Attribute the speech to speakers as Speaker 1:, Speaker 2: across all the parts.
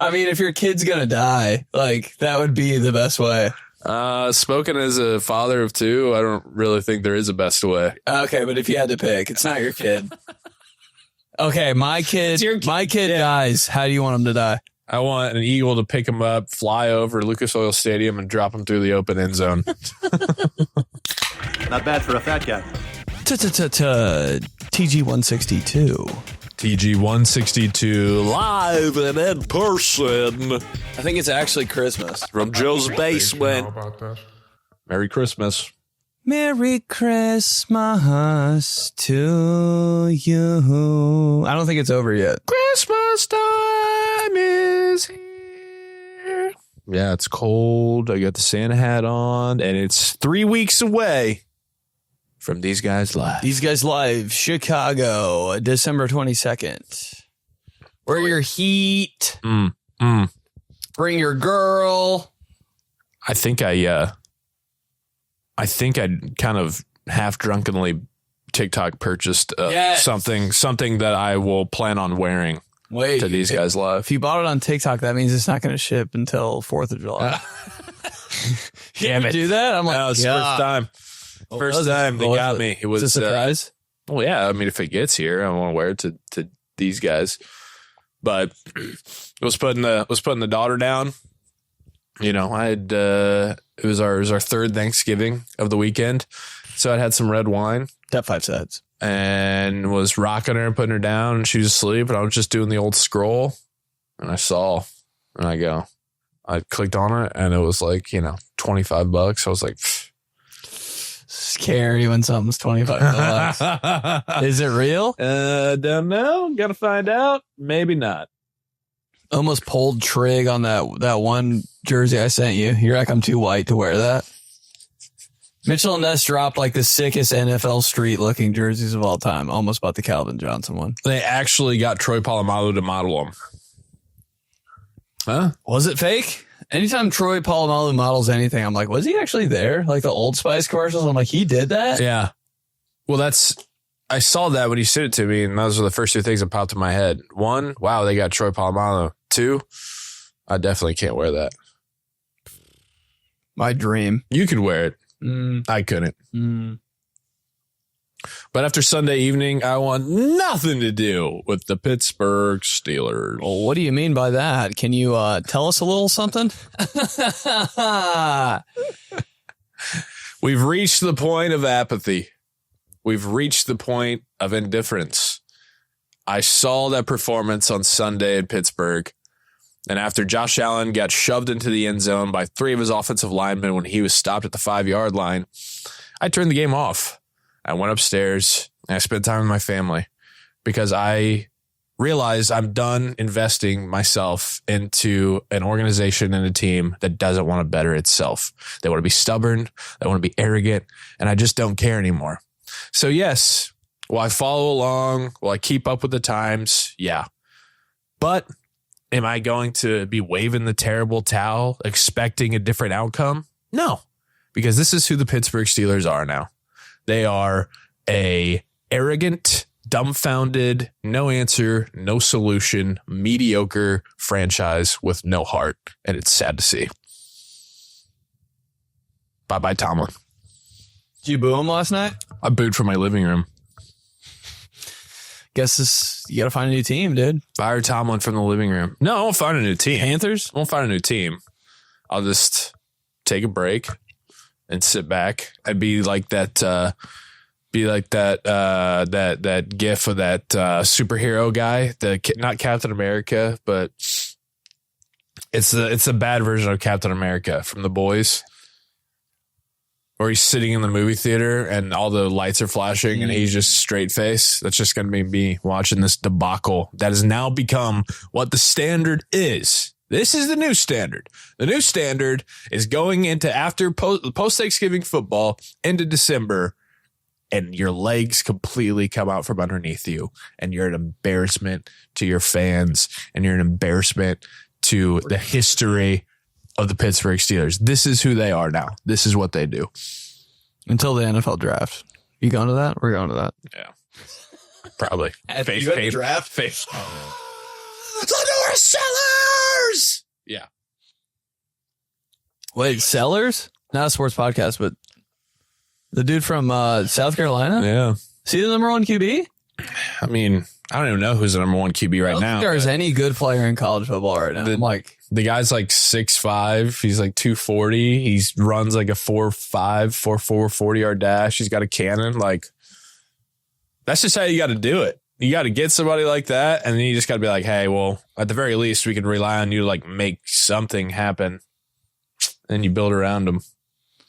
Speaker 1: I mean, if your kid's gonna die, like that would be the best way.
Speaker 2: Spoken as a father of two, I don't really think there is a best way.
Speaker 1: Okay, but if you had to pick, it's not your kid. Okay, my kid dies. How do you want him to die?
Speaker 2: I want an eagle to pick him up, fly over Lucas Oil Stadium, and drop him through the open end zone.
Speaker 3: Not bad for a fat guy.
Speaker 1: TG162.
Speaker 2: TG162 live and in person.
Speaker 1: I think it's actually Christmas.
Speaker 2: From Joe's basement. Merry Christmas.
Speaker 1: Merry Christmas to you. I don't think it's over yet.
Speaker 2: Christmas time is here. Yeah, it's cold. I got the Santa hat on, and it's 3 weeks away from These Guys Live.
Speaker 1: These Guys Live, Chicago, December 22nd. Wear your heat. Bring your girl.
Speaker 2: I think I kind of half drunkenly TikTok purchased something that I will plan on wearing to These Guys Live.
Speaker 1: If you bought it on TikTok, that means it's not going to ship until 4th of July.
Speaker 2: Damn it.
Speaker 1: Do that? I'm like,
Speaker 2: that was the first time. First time they got me. It was
Speaker 1: a surprise.
Speaker 2: Well, yeah. I mean, if it gets here, I want to wear it to these guys. But it was putting the daughter down. You know, it was our third Thanksgiving of the weekend, so I had some red wine.
Speaker 1: That 5 sets.
Speaker 2: And was rocking her and putting her down, and she was asleep, and I was just doing the old scroll, and I clicked on it, and it was like, $25. I was like,
Speaker 1: scary when something's $25. Is it real?
Speaker 2: Don't know. Gotta find out. Maybe not.
Speaker 1: Almost pulled trig on that one jersey I sent you. You're like, I'm too white to wear that. Mitchell and Ness dropped like the sickest NFL street looking jerseys of all time. Almost bought the Calvin Johnson one.
Speaker 2: They actually got Troy Polamalu to model them.
Speaker 1: Huh? Was it fake? Anytime Troy Polamalu models anything, I'm like, was he actually there? Like the Old Spice commercials? I'm like, he did that?
Speaker 2: Yeah. Well, I saw that when you sent it to me, and those were the first two things that popped in my head. One, wow, they got Troy Polamalu. Two, I definitely can't wear that.
Speaker 1: My dream.
Speaker 2: You could wear it. I couldn't. But after Sunday evening, I want nothing to do with the Pittsburgh Steelers.
Speaker 1: Well, what do you mean by that? Can you tell us a little something?
Speaker 2: We've reached the point of apathy. We've reached the point of indifference. I saw that performance on Sunday in Pittsburgh. And after Josh Allen got shoved into the end zone by 3 of his offensive linemen when he was stopped at the 5-yard line, I turned the game off. I went upstairs and I spent time with my family because I realized I'm done investing myself into an organization and a team that doesn't want to better itself. They want to be stubborn. They want to be arrogant. And I just don't care anymore. So yes, will I follow along? Will I keep up with the times? Yeah. But am I going to be waving the terrible towel, expecting a different outcome? No, because this is who the Pittsburgh Steelers are now. They are a arrogant, dumbfounded, no answer, no solution, mediocre franchise with no heart. And it's sad to see. Bye-bye, Tomlin.
Speaker 1: Did you boo him last night?
Speaker 2: I booed from my living room.
Speaker 1: Guess you got to find a new team, dude.
Speaker 2: Fire Tomlin from the living room. No, I won't find a new team.
Speaker 1: Panthers?
Speaker 2: I won't find a new team. I'll just take a break and sit back. I'd be like that that gif of that superhero guy, not Captain America, but it's a bad version of Captain America from The Boys. Or he's sitting in the movie theater and all the lights are flashing and he's just straight face. That's just going to be me watching this debacle that has now become what the standard is. This is the new standard. The new standard is going into after post-Thanksgiving football into December and your legs completely come out from underneath you and you're an embarrassment to your fans and you're an embarrassment to the history of the Pittsburgh Steelers. This is who they are now. This is what they do.
Speaker 1: Until the NFL draft. You going to that? We're going to that.
Speaker 2: Yeah. Probably.
Speaker 1: Draft?
Speaker 2: Face. The North Sellers! Yeah.
Speaker 1: Wait, Sellers? Not a sports podcast, but the dude from South Carolina?
Speaker 2: Yeah.
Speaker 1: Is he the number one QB?
Speaker 2: I mean, I don't even know who's the number one QB right now.
Speaker 1: If there's any good player in college football right now.
Speaker 2: The guy's like 6'5". He's like 240. He runs like a 4.5, 4.4 40-yard dash. He's got a cannon. Like, that's just how you got to do it. You got to get somebody like that, and then you just got to be like, hey, well, at the very least, we can rely on you to like make something happen. And you build around him.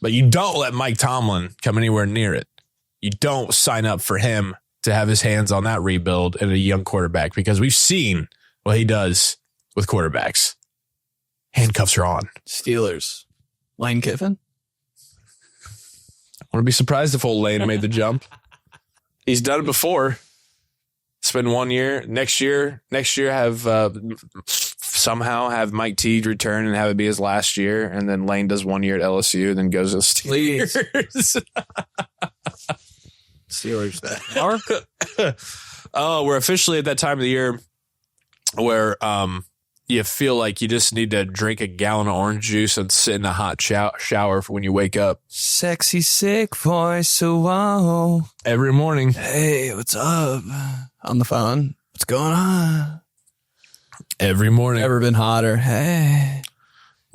Speaker 2: But you don't let Mike Tomlin come anywhere near it. You don't sign up for him to have his hands on that rebuild and a young quarterback, because we've seen what he does with quarterbacks. Handcuffs are on.
Speaker 1: Steelers. Lane Kiffin?
Speaker 2: I wouldn't be surprised if old Lane made the jump. He's done it before. It's been 1 year. Next year have somehow have Mike Teague return and have it be his last year, and then Lane does 1 year at LSU, then goes to the Steelers.
Speaker 1: Steelers.
Speaker 2: Oh, we're officially at that time of the year where you feel like you just need to drink a gallon of orange juice and sit in a hot shower for when you wake up.
Speaker 1: Sexy sick voice, wow.
Speaker 2: Every morning.
Speaker 1: Hey, what's up? On the phone. What's going on?
Speaker 2: Every morning.
Speaker 1: Never been hotter. Hey.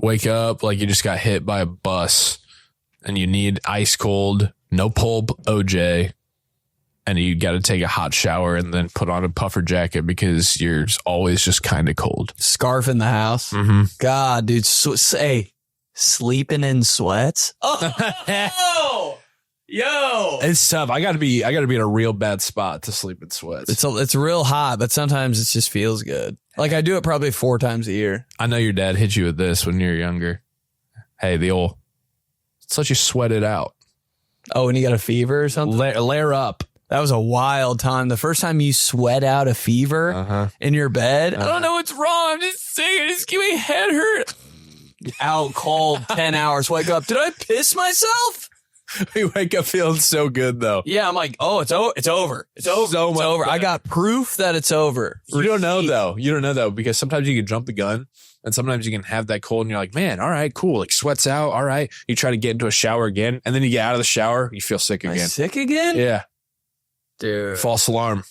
Speaker 2: Wake up like you just got hit by a bus and you need ice cold, no pulp OJ. And you got to take a hot shower and then put on a puffer jacket because you're always just kind of cold.
Speaker 1: Scarf in the house.
Speaker 2: Mm-hmm.
Speaker 1: God, dude. Hey, sleeping in sweats. Oh, yo.
Speaker 2: It's tough. I got to be in a real bad spot to sleep in sweats.
Speaker 1: It's real hot, but sometimes it just feels good. Like I do it probably 4 times a year.
Speaker 2: I know your dad hit you with this when you were younger. Hey, let's let you sweat it out.
Speaker 1: Oh, and you got a fever or something?
Speaker 2: Layer up.
Speaker 1: That was a wild time. The first time you sweat out a fever in your bed. I don't know what's wrong. I'm just saying, just give me head hurt. Out cold, 10 hours. Wake up. Did I piss myself?
Speaker 2: You wake up feeling so good, though.
Speaker 1: Yeah, I'm like, oh, it's over. It's over. It's over.
Speaker 2: So
Speaker 1: it's over. I got proof that it's over.
Speaker 2: You don't know, though. You don't know, though, because sometimes you can jump the gun. And sometimes you can have that cold and you're like, man, all right, cool. Like sweats out. All right. You try to get into a shower again. And then you get out of the shower. You feel sick again.
Speaker 1: Sick again?
Speaker 2: Yeah.
Speaker 1: Dude.
Speaker 2: False alarm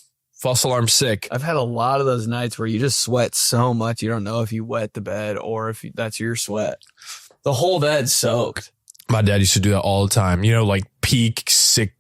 Speaker 2: sick.
Speaker 1: I've had a lot of those nights where you just sweat so much you don't know if you wet the bed or if that's your sweat. The whole bed's soaked.
Speaker 2: My dad used to do that all the time. You know, like peak sick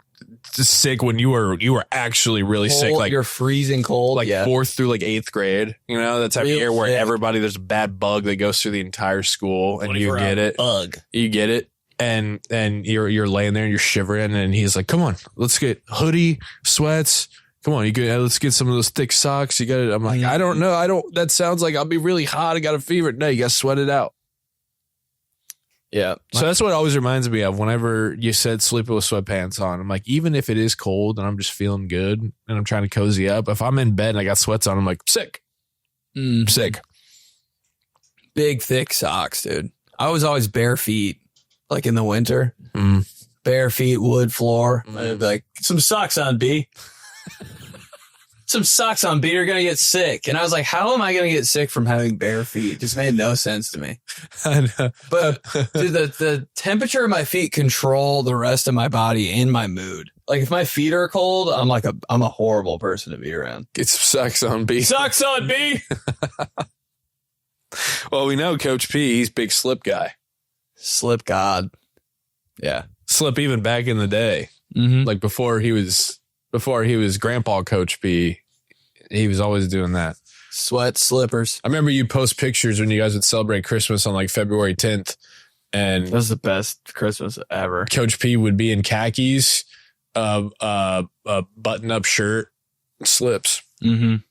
Speaker 2: when you were actually really
Speaker 1: cold,
Speaker 2: sick. Like
Speaker 1: you're freezing cold.
Speaker 2: Like 4th through like 8th grade. You know, that time of year where there's a bad bug that goes through the entire school and you get it.
Speaker 1: Bug.
Speaker 2: You get it. And you're laying there and you're shivering and he's like, come on, let's get hoodie, sweats. Come on, let's get some of those thick socks. You got it. I'm like, I don't know. That sounds like I'll be really hot. I got a fever. No, you got to sweat it out.
Speaker 1: Yeah.
Speaker 2: So that's what it always reminds me of whenever you said sleeping with sweatpants on. I'm like, even if it is cold and I'm just feeling good and I'm trying to cozy up, if I'm in bed and I got sweats on, I'm like, sick. Sick.
Speaker 1: Big, thick socks, dude. I was always bare feet. Like in the winter, bare feet, wood floor. I'd be like, some socks on, B. Some socks on, B. You're going to get sick. And I was like, how am I going to get sick from having bare feet? It just made no sense to me.
Speaker 2: I know.
Speaker 1: But dude, the temperature of my feet control the rest of my body and my mood. Like if my feet are cold, I'm a horrible person to be around.
Speaker 2: Get some socks on, B.
Speaker 1: Socks on, B.
Speaker 2: Well, we know Coach P, he's big slip guy.
Speaker 1: Slip God. Yeah.
Speaker 2: Slip even back in the day. Like before he was Grandpa Coach P, he was always doing that.
Speaker 1: Sweat slippers.
Speaker 2: I remember you post pictures when you guys would celebrate Christmas on like February 10th. And
Speaker 1: that was the best Christmas ever.
Speaker 2: Coach P would be in khakis, a button-up shirt, slips.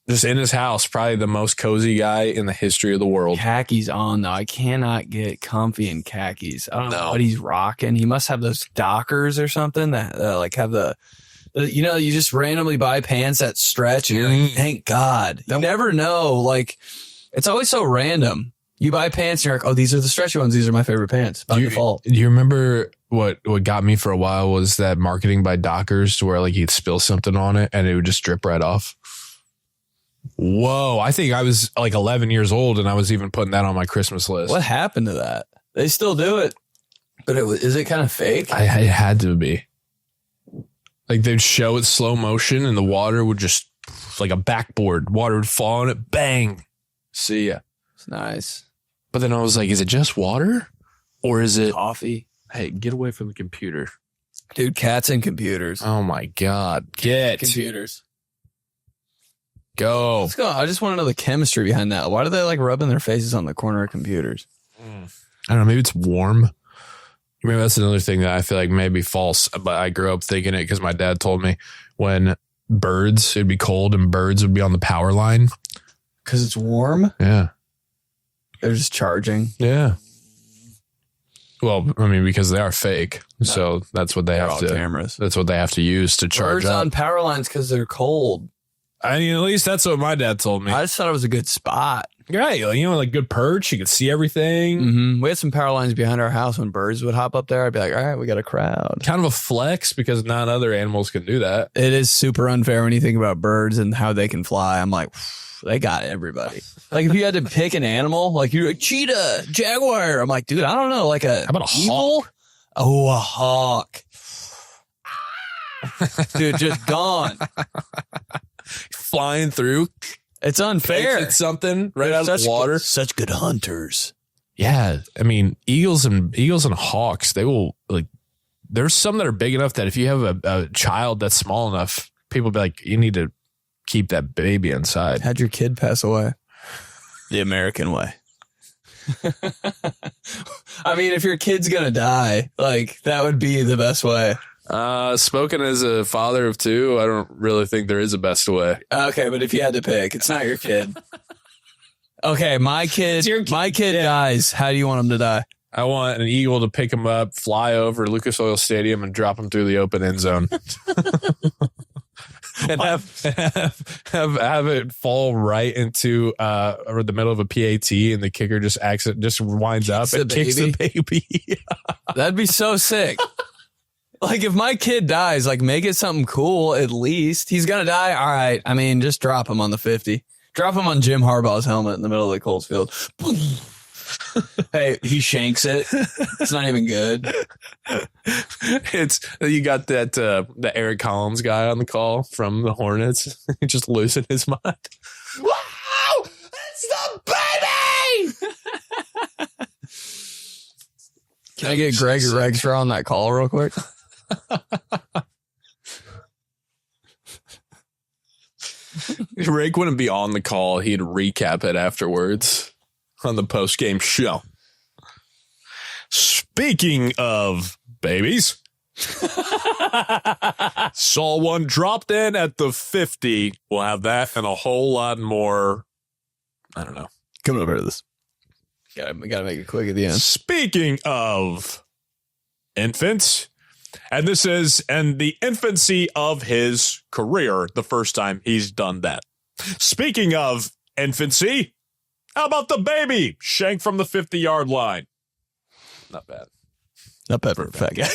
Speaker 2: Just in his house, probably the most cozy guy in the history of the world.
Speaker 1: Khakis on, though. I cannot get comfy in khakis. I don't know what he's rocking. He must have those Dockers or something that like have the you just randomly buy pants that stretch and you're like, thank God. You never know. Like, it's always so random. You buy pants and you're like, oh, these are the stretchy ones. These are my favorite pants by default.
Speaker 2: Do you remember what got me for a while was that marketing by Dockers to where like you'd spill something on it and it would just drip right off? Whoa. I think I was like 11 years old and I was even putting that on my Christmas list.
Speaker 1: What happened to that? They still do it. But is it kind of fake?
Speaker 2: It had to be. Like they'd show it slow motion and the water would just, like a backboard, water would fall on it. Bang. See ya.
Speaker 1: It's nice.
Speaker 2: But then I was like, is it just water? Or is it
Speaker 1: Coffee?
Speaker 2: Hey, get away from the computer.
Speaker 1: Dude, cats and computers.
Speaker 2: Oh my God. Get.
Speaker 1: Computers.
Speaker 2: Go.
Speaker 1: Let's go. I just want to know the chemistry behind that. Why do they like rubbing their faces on the corner of computers?
Speaker 2: I don't know. Maybe it's warm. Maybe that's another thing that I feel like may be false, but I grew up thinking it because my dad told me when it'd be cold and birds would be on the power line.
Speaker 1: Because it's warm?
Speaker 2: Yeah.
Speaker 1: They're just charging.
Speaker 2: Yeah. Well, I mean, because they are fake. So that's what they have to
Speaker 1: cameras.
Speaker 2: That's what they have to use to charge
Speaker 1: Birds
Speaker 2: up.
Speaker 1: on power lines because they're cold.
Speaker 2: I mean, at least that's what my dad told me.
Speaker 1: I just thought it was a good spot.
Speaker 2: Right. Like good perch. You could see everything.
Speaker 1: Mm-hmm. We had some power lines behind our house. When birds would hop up there, I'd be like, all right, we got a crowd.
Speaker 2: Kind of a flex because not other animals can do that.
Speaker 1: It is super unfair when you think about birds and how they can fly. I'm like, they got everybody. Like if you had to pick an animal, like you're like cheetah, jaguar. I'm like, dude, I don't know. Like how
Speaker 2: about a
Speaker 1: eagle?
Speaker 2: hawk?
Speaker 1: Oh, a hawk. Dude, just gone.
Speaker 2: Flying through.
Speaker 1: It's unfair.
Speaker 2: It's something right out of the water.
Speaker 1: Such good hunters.
Speaker 2: Yeah. I mean, eagles and hawks, they will like, there's some that are big enough that if you have a child that's small enough, people be like, you need to keep that baby inside.
Speaker 1: How'd your kid pass away? The American way. I mean, if your kid's going to die, like that would be the best way.
Speaker 2: Spoken as a father of two, I don't really think there is a best way.
Speaker 1: Okay, but if you had to pick, it's not your kid. Okay, my kid dies. How do you want him to die?
Speaker 2: I want an eagle to pick him up, fly over Lucas Oil Stadium, and drop him through the open end zone. And have it fall right into or the middle of a PAT, and the kicker just winds up and kicks the baby.
Speaker 1: That'd be so sick. Like if my kid dies, like make it something cool. At least he's gonna die. All right. I mean, just drop him on the 50. Drop him on Jim Harbaugh's helmet in the middle of the Colts field. Hey, he shanks it. It's not even good.
Speaker 2: You got that the Eric Collins guy on the call from the Hornets. He just losing his mind. Wow, it's the baby.
Speaker 1: Can I get Greg Regstra on that call real quick?
Speaker 2: Rick wouldn't be on the call. He'd recap it afterwards on the post-game show. Speaking of babies, saw one dropped in at the 50. We'll have that and a whole lot more. I don't know.
Speaker 1: Coming over to this. We gotta make it quick at the end.
Speaker 2: Speaking of infants, and this is in the infancy of his career, the first time he's done that. Speaking of infancy, how about the baby shanked from the 50-yard line? Not bad.
Speaker 1: Not bad for a fat guy.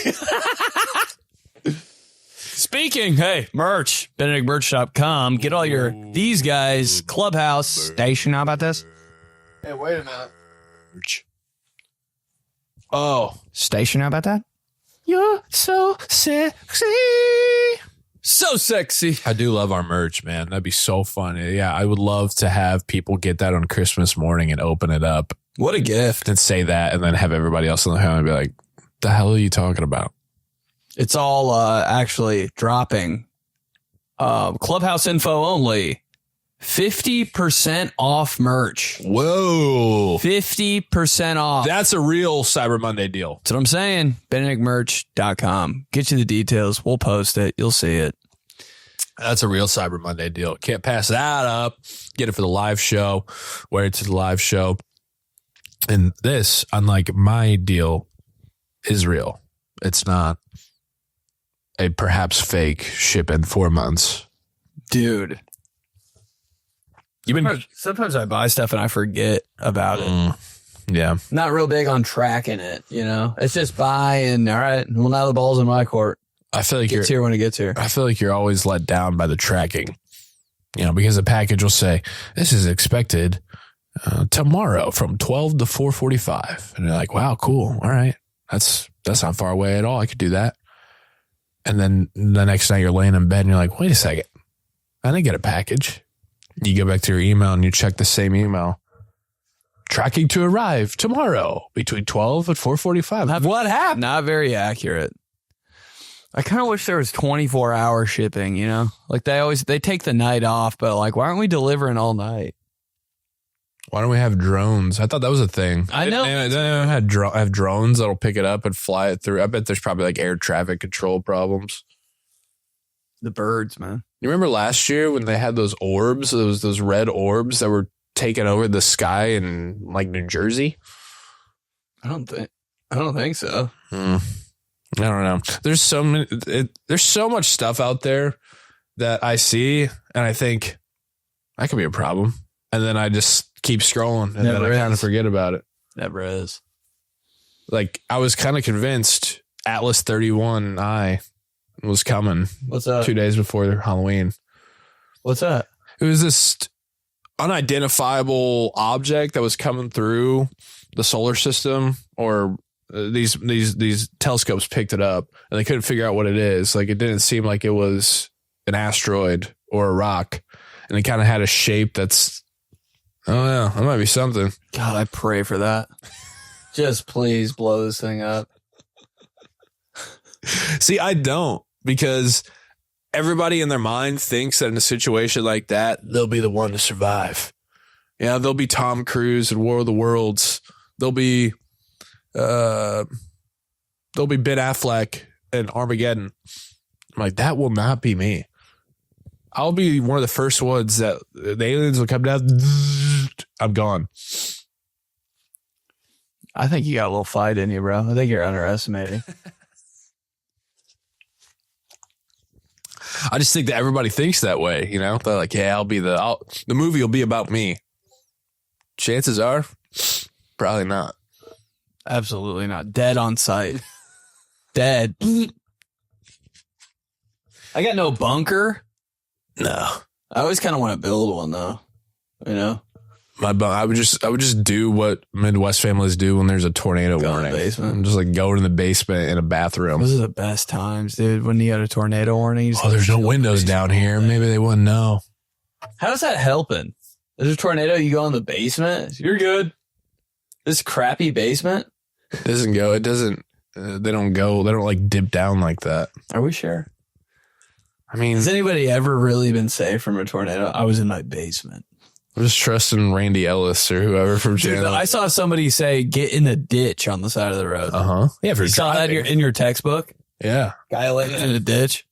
Speaker 1: Speaking, hey, merch, BenedictMerch.com. Get all your, these guys, Clubhouse, station. How about this? Hey, wait a minute. Oh, station. How about that? You're so sexy. So sexy.
Speaker 2: I do love our merch, man. That'd be so fun. Yeah, I would love to have people get that on Christmas morning and open it up.
Speaker 1: What a gift.
Speaker 2: And say that and then have everybody else in the home and be like, the hell are you talking about?
Speaker 1: It's all actually dropping. Clubhouse info only. 50% off merch.
Speaker 2: Whoa.
Speaker 1: 50% off.
Speaker 2: That's a real Cyber Monday deal.
Speaker 1: That's what I'm saying. BenedictMerch.com. Get you the details. We'll post it. You'll see it.
Speaker 2: That's a real Cyber Monday deal. Can't pass that up. Get it for the live show. Wear it to the live show. And this, unlike my deal, is real. It's not a perhaps fake ship in 4 months.
Speaker 1: Dude. Sometimes I buy stuff and I forget about it.
Speaker 2: Yeah.
Speaker 1: Not real big on tracking it, you know? It's just buy and all right, well, now the ball's in my court.
Speaker 2: I feel like
Speaker 1: It's here when it gets here.
Speaker 2: I feel like you're always let down by the tracking. because the package will say, this is expected tomorrow from 12 to 4:45. And you're like, wow, cool. All right. That's not far away at all. I could do that. And then the next night you're laying in bed and you're like, wait a second. I didn't get a package. You go back to your email and you check the same email. Tracking to arrive tomorrow between 12 and 4:45. What happened?
Speaker 1: Not very accurate. I kind of wish there was 24-hour shipping, Like they take the night off, but like, why aren't we delivering all night?
Speaker 2: Why don't we have drones? I thought that was a thing.
Speaker 1: I know.
Speaker 2: They have drones that'll pick it up and fly it through. I bet there's probably like air traffic control problems.
Speaker 1: The birds, man.
Speaker 2: You remember last year when they had those orbs, those red orbs that were taking over the sky in like New Jersey?
Speaker 1: I don't think so.
Speaker 2: I don't know. There's so much stuff out there that I see and I think that could be a problem. And then I just keep scrolling and then I kind of forget about it.
Speaker 1: Never is.
Speaker 2: Like I was kind of convinced Atlas 31I was coming.
Speaker 1: What's that?
Speaker 2: 2 days before Halloween.
Speaker 1: What's that?
Speaker 2: It was this unidentifiable object that was coming through the solar system, or these telescopes picked it up and they couldn't figure out what it is. Like it didn't seem like it was an asteroid or a rock, and it kind of had a shape that's, oh yeah, that might be something.
Speaker 1: God, I pray for that. Just please blow this thing up.
Speaker 2: See, I don't, because everybody in their mind thinks that in a situation like that, they'll be the one to survive. Yeah, they'll be Tom Cruise in War of the Worlds. They'll be Ben Affleck in Armageddon. I'm like, that will not be me. I'll be one of the first ones that the aliens will come down. I'm gone.
Speaker 1: I think you got a little fight in you, bro. I think you're underestimating.
Speaker 2: I just think that everybody thinks that way, They're like, yeah, the movie will be about me. Chances are, probably not.
Speaker 1: Absolutely not. Dead on sight. Dead. I got no bunker.
Speaker 2: No.
Speaker 1: I always kind of want to build one though.
Speaker 2: I would just do what Midwest families do when there's a tornado warning.
Speaker 1: Basement.
Speaker 2: Just like go in the basement in a bathroom.
Speaker 1: Those are the best times, dude. When you got a tornado warning.
Speaker 2: There's no windows down here. Maybe they wouldn't know.
Speaker 1: How's that helping? There's a tornado. You go in the basement. You're good. This crappy basement.
Speaker 2: It doesn't go. It doesn't. They don't go. They don't like dip down like that.
Speaker 1: Are we sure?
Speaker 2: I mean,
Speaker 1: has anybody ever really been safe from a tornado? I was in my basement.
Speaker 2: I'm just trusting Randy Ellis or whoever from Channel.
Speaker 1: I saw somebody say, get in the ditch on the side of the road.
Speaker 2: Yeah,
Speaker 1: you saw that in your textbook?
Speaker 2: Yeah.
Speaker 1: Guy laying in a ditch.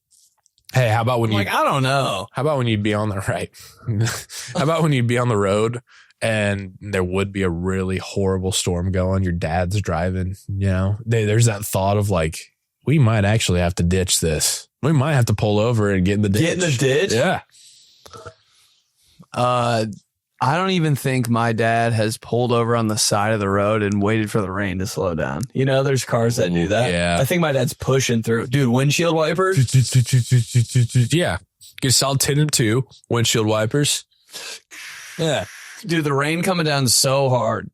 Speaker 2: Hey, how about when
Speaker 1: I don't know.
Speaker 2: How about when you'd be on the right? How about when you'd be on the road and there would be a really horrible storm going? Your dad's driving, there's that thought of like, we might actually have to ditch this. We might have to pull over and get in the ditch.
Speaker 1: Get in the ditch?
Speaker 2: Yeah.
Speaker 1: I don't even think my dad has pulled over on the side of the road and waited for the rain to slow down. There's cars that do that.
Speaker 2: Yeah.
Speaker 1: I think my dad's pushing through. Dude, windshield wipers?
Speaker 2: Yeah. Get solid 10 and 2 windshield wipers.
Speaker 1: Yeah. Dude, the rain coming down so hard.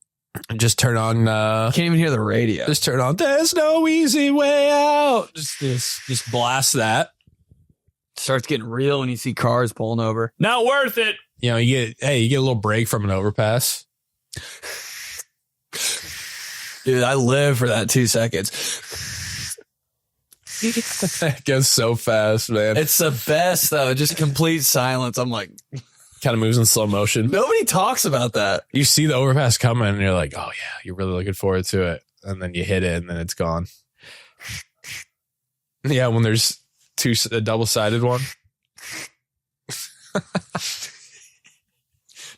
Speaker 2: Just turn on.
Speaker 1: Can't even hear the radio.
Speaker 2: Just turn on. There's no easy way out. Just blast that.
Speaker 1: Starts getting real when you see cars pulling over. Not worth it.
Speaker 2: You get a little break from an overpass.
Speaker 1: Dude, I live for that 2 seconds.
Speaker 2: It goes so fast, man.
Speaker 1: It's the best, though. Just complete silence. I'm like,
Speaker 2: kind of moves in slow motion.
Speaker 1: Nobody talks about that.
Speaker 2: You see the overpass coming and you're like, oh, yeah, you're really looking forward to it. And then you hit it and then it's gone. Yeah, when there's a double-sided one.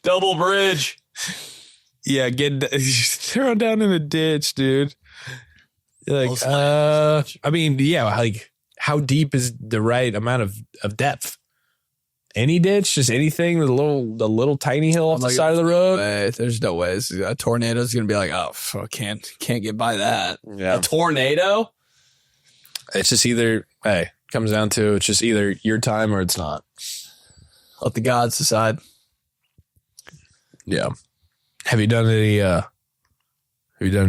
Speaker 1: Double bridge.
Speaker 2: Yeah, thrown down in a ditch, dude. Like, I mean, yeah, like how deep is the right amount of depth? Any ditch, just anything, the little tiny hill off the side of the road.
Speaker 1: There's no way. A tornado is gonna be like, oh, can't get by that.
Speaker 2: Yeah.
Speaker 1: A tornado.
Speaker 2: It's just either comes down to it's just either your time or it's not.
Speaker 1: Let the gods decide.
Speaker 2: Yeah. Have you done any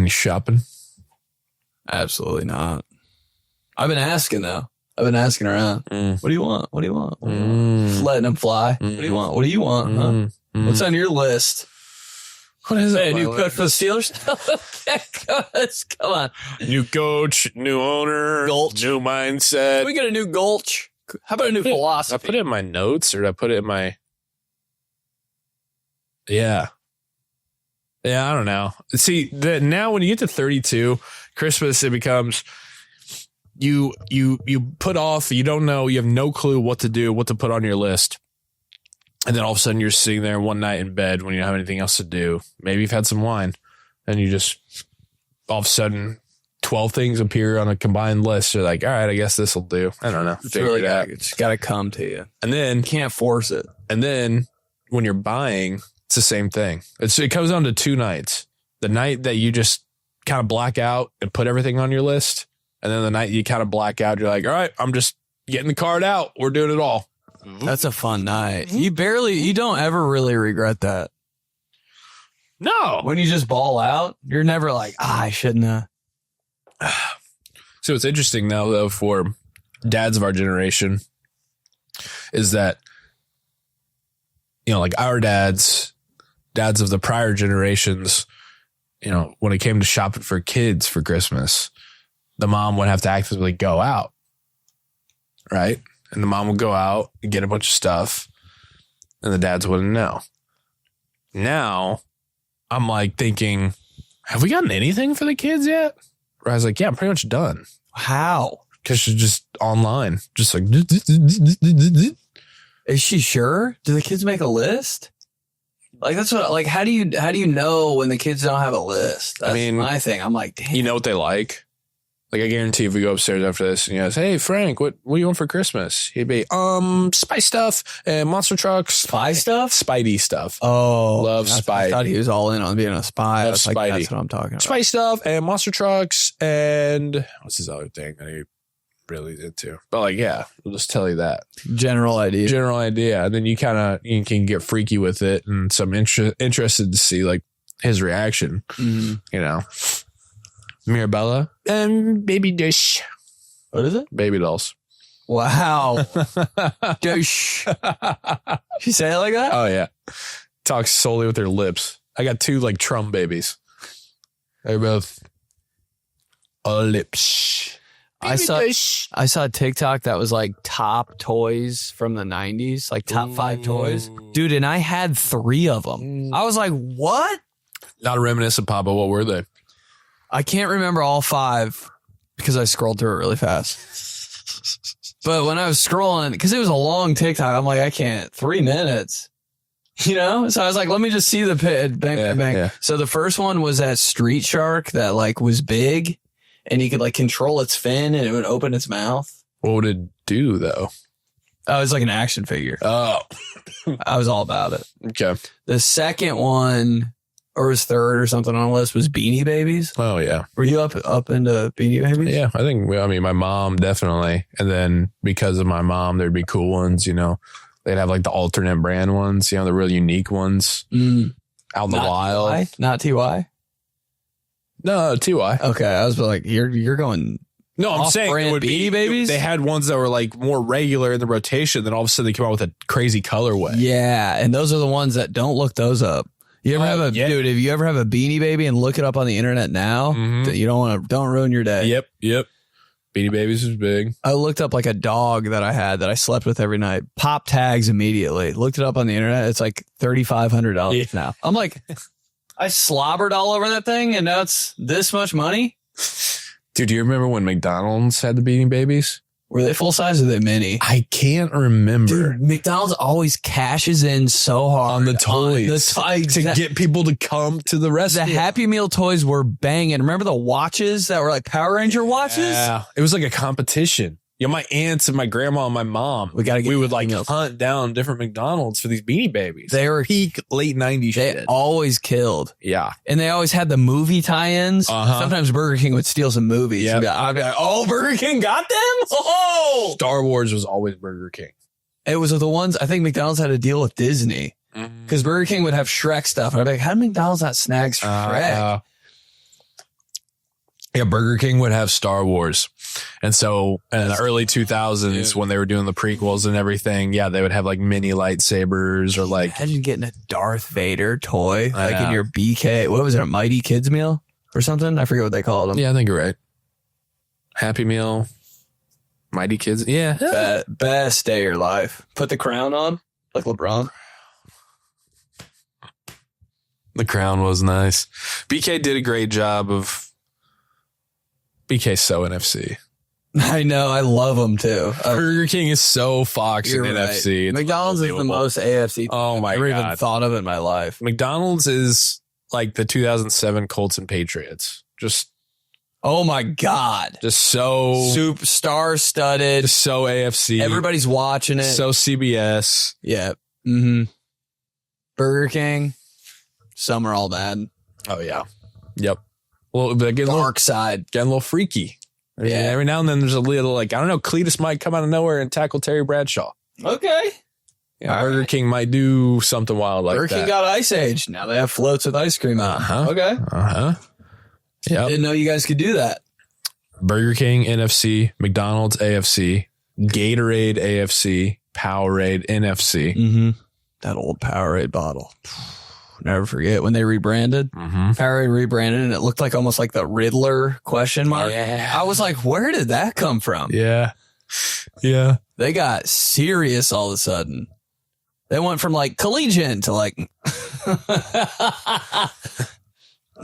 Speaker 2: shopping?
Speaker 1: Absolutely not. I've been asking though. I've been asking around. What do you want? What do you want? Just letting them fly. What do you want? What do you want? Huh? What's on your list?
Speaker 2: What is it?
Speaker 1: A new coach for the Steelers? Come on.
Speaker 2: New coach, new owner,
Speaker 1: Gulch.
Speaker 2: new mindset.
Speaker 1: We get a new Gulch. How about a new philosophy?
Speaker 2: Did I put it in my notes or did I put it in my... Yeah. Yeah, I don't know. See, now when you get to 32, Christmas, it becomes... You put off, you don't know, you have no clue what to do, what to put on your list. And then all of a sudden you're sitting there one night in bed when you don't have anything else to do. Maybe you've had some wine and you just all of a sudden 12 things appear on a combined list. You're like, all right, I guess this will do. I don't know.
Speaker 1: It's really it's got to come to you.
Speaker 2: And then
Speaker 1: you can't force it.
Speaker 2: And then when you're buying, it's the same thing. It comes down to 2 nights. The night that you just kind of black out and put everything on your list. And then the night you kind of black out, you're like, all right, I'm just getting the card out. We're doing it all.
Speaker 1: That's a fun night. You don't ever really regret that.
Speaker 2: No.
Speaker 1: When you just ball out, you're never like, I shouldn't have.
Speaker 2: So what's interesting now, though, for dads of our generation is that, you know, like our dads of the prior generations, you know, when it came to shopping for kids for Christmas, the mom would have to actively go out, right? And the mom would go out and get a bunch of stuff, and the dads wouldn't know. Now, I'm like thinking, have we gotten anything for the kids yet? Or I was like, yeah, I'm pretty much done.
Speaker 1: How?
Speaker 2: Because she's just online, just like.
Speaker 1: Is she sure? Do the kids make a list? Like that's what. Like how do you know when the kids don't have a list? That's my thing. I'm like, damn.
Speaker 2: You know what they like? Like, I guarantee if we go upstairs after this and he goes, hey, Frank, what do you want for Christmas? He'd be, Spy stuff and monster trucks.
Speaker 1: Spy stuff?
Speaker 2: Spidey stuff.
Speaker 1: Oh.
Speaker 2: Love Spy.
Speaker 1: I thought he was all in on being a spy.
Speaker 2: Love
Speaker 1: Spidey. Like, that's what I'm talking about.
Speaker 2: Spy stuff and monster trucks and what's his other thing that he really did too? But like, yeah, we'll just tell you that.
Speaker 1: General idea.
Speaker 2: And then you can get freaky with it and so I'm interested to see like his reaction, you know. Mirabella and baby dish.
Speaker 1: What is it?
Speaker 2: Baby dolls.
Speaker 1: Wow. Dish. She say it like that?
Speaker 2: Oh yeah. Talks solely with her lips. I got 2 like Trump babies. They're both all lips.
Speaker 1: I saw a TikTok that was like top toys from the 90s, like top 5 toys. Dude, and I had 3 of them. I was like, what?
Speaker 2: Not reminiscent, Papa. What were they?
Speaker 1: I can't remember all 5 because I scrolled through it really fast. But when I was scrolling, because it was a long TikTok, I'm like, I can't. 3 minutes. You know? So I was like, let me just see the pit. Bang. Yeah. So the first one was that street shark that like was big and you could like control its fin and it would open its mouth.
Speaker 2: What would it do though?
Speaker 1: Oh, it was like an action figure.
Speaker 2: Oh.
Speaker 1: I was all about it.
Speaker 2: Okay.
Speaker 1: The second one, or his third or something on the list, was Beanie Babies.
Speaker 2: Oh, yeah.
Speaker 1: Were you up into Beanie Babies?
Speaker 2: Yeah, I think, my mom definitely. And then because of my mom, there'd be cool ones, you know. They'd have like the alternate brand ones, you know, the real unique ones out in the wild.
Speaker 1: TY? Not TY?
Speaker 2: No, TY.
Speaker 1: Okay, I was like, you're going...
Speaker 2: No, I'm saying it would
Speaker 1: Beanie Babies?
Speaker 2: They had ones that were like more regular in the rotation, then all of a sudden they came out with a crazy colorway.
Speaker 1: Yeah, and those are the ones that don't look those up. You ever have dude, if you ever have a Beanie Baby and look it up on the internet now, you don't ruin your day.
Speaker 2: Yep. Beanie Babies was big.
Speaker 1: I looked up like a dog that I had that I slept with every night. Pop tags immediately. Looked it up on the internet. It's like $3,500 now. I'm like, I slobbered all over that thing and now it's this much money.
Speaker 2: Dude, do you remember when McDonald's had the Beanie Babies?
Speaker 1: Were they full size or were they mini?
Speaker 2: I can't remember.
Speaker 1: Dude, McDonald's always cashes in so hard
Speaker 2: on the toys to get people to come to the restaurant.
Speaker 1: The Happy Meal toys were banging. Remember the watches that were like Power Ranger watches?
Speaker 2: Yeah, it was like a competition. You know, my aunts and my grandma and my mom, we would like hunt down different McDonald's for these Beanie Babies.
Speaker 1: They were
Speaker 2: peak late 90s shit.
Speaker 1: They always killed.
Speaker 2: Yeah.
Speaker 1: And they always had the movie tie-ins. Sometimes Burger King would steal some movies. Yep. I'd be like, oh, Burger King got them? Oh!
Speaker 2: Star Wars was always Burger King.
Speaker 1: It was the ones, I think McDonald's had a deal with Disney because Burger King would have Shrek stuff. And I'd be like, how did McDonald's not snag Shrek?
Speaker 2: Yeah, Burger King would have Star Wars. And so in the early 2000s, when they were doing the prequels and everything, yeah, they would have like mini lightsabers or like.
Speaker 1: Imagine getting a Darth Vader toy like in your BK. What was it, a Mighty Kids meal or something? I forget what they called them.
Speaker 2: Yeah, I think you're right. Happy Meal, Mighty Kids. Yeah.
Speaker 1: Best day of your life. Put the crown on like LeBron.
Speaker 2: The crown was nice. BK did a great job of. BK's so NFC.
Speaker 1: I know. I love them too.
Speaker 2: Burger King is so Fox and NFC.
Speaker 1: McDonald's is the most AFC.
Speaker 2: Oh my God.
Speaker 1: I never even thought of it in my life.
Speaker 2: McDonald's is like the 2007 Colts and Patriots. Just.
Speaker 1: Oh my God.
Speaker 2: Just so.
Speaker 1: Star studded.
Speaker 2: Just so AFC.
Speaker 1: Everybody's watching it.
Speaker 2: So CBS.
Speaker 1: Yeah. Mm-hmm. Burger King. Some are all bad.
Speaker 2: Oh yeah. Yep. Well,
Speaker 1: Dark side.
Speaker 2: Getting a little freaky. Yeah. Every now and then there's a little, like, I don't know, Cletus might come out of nowhere and tackle Terry Bradshaw.
Speaker 1: Okay.
Speaker 2: Yeah, Burger King might do something wild like that.
Speaker 1: Burger King got Ice Age. Now they have floats with ice cream on. Okay. Yeah. Didn't know you guys could do that.
Speaker 2: Burger King, NFC, McDonald's, AFC, Gatorade, AFC, Powerade, NFC.
Speaker 1: Mm-hmm. That old Powerade bottle. Never forget when they rebranded. Powerade rebranded and it looked like almost like the Riddler question mark.
Speaker 2: Yeah.
Speaker 1: I was like, where did that come from?
Speaker 2: Yeah. Yeah.
Speaker 1: They got serious all of a sudden. They went from like collegiate to like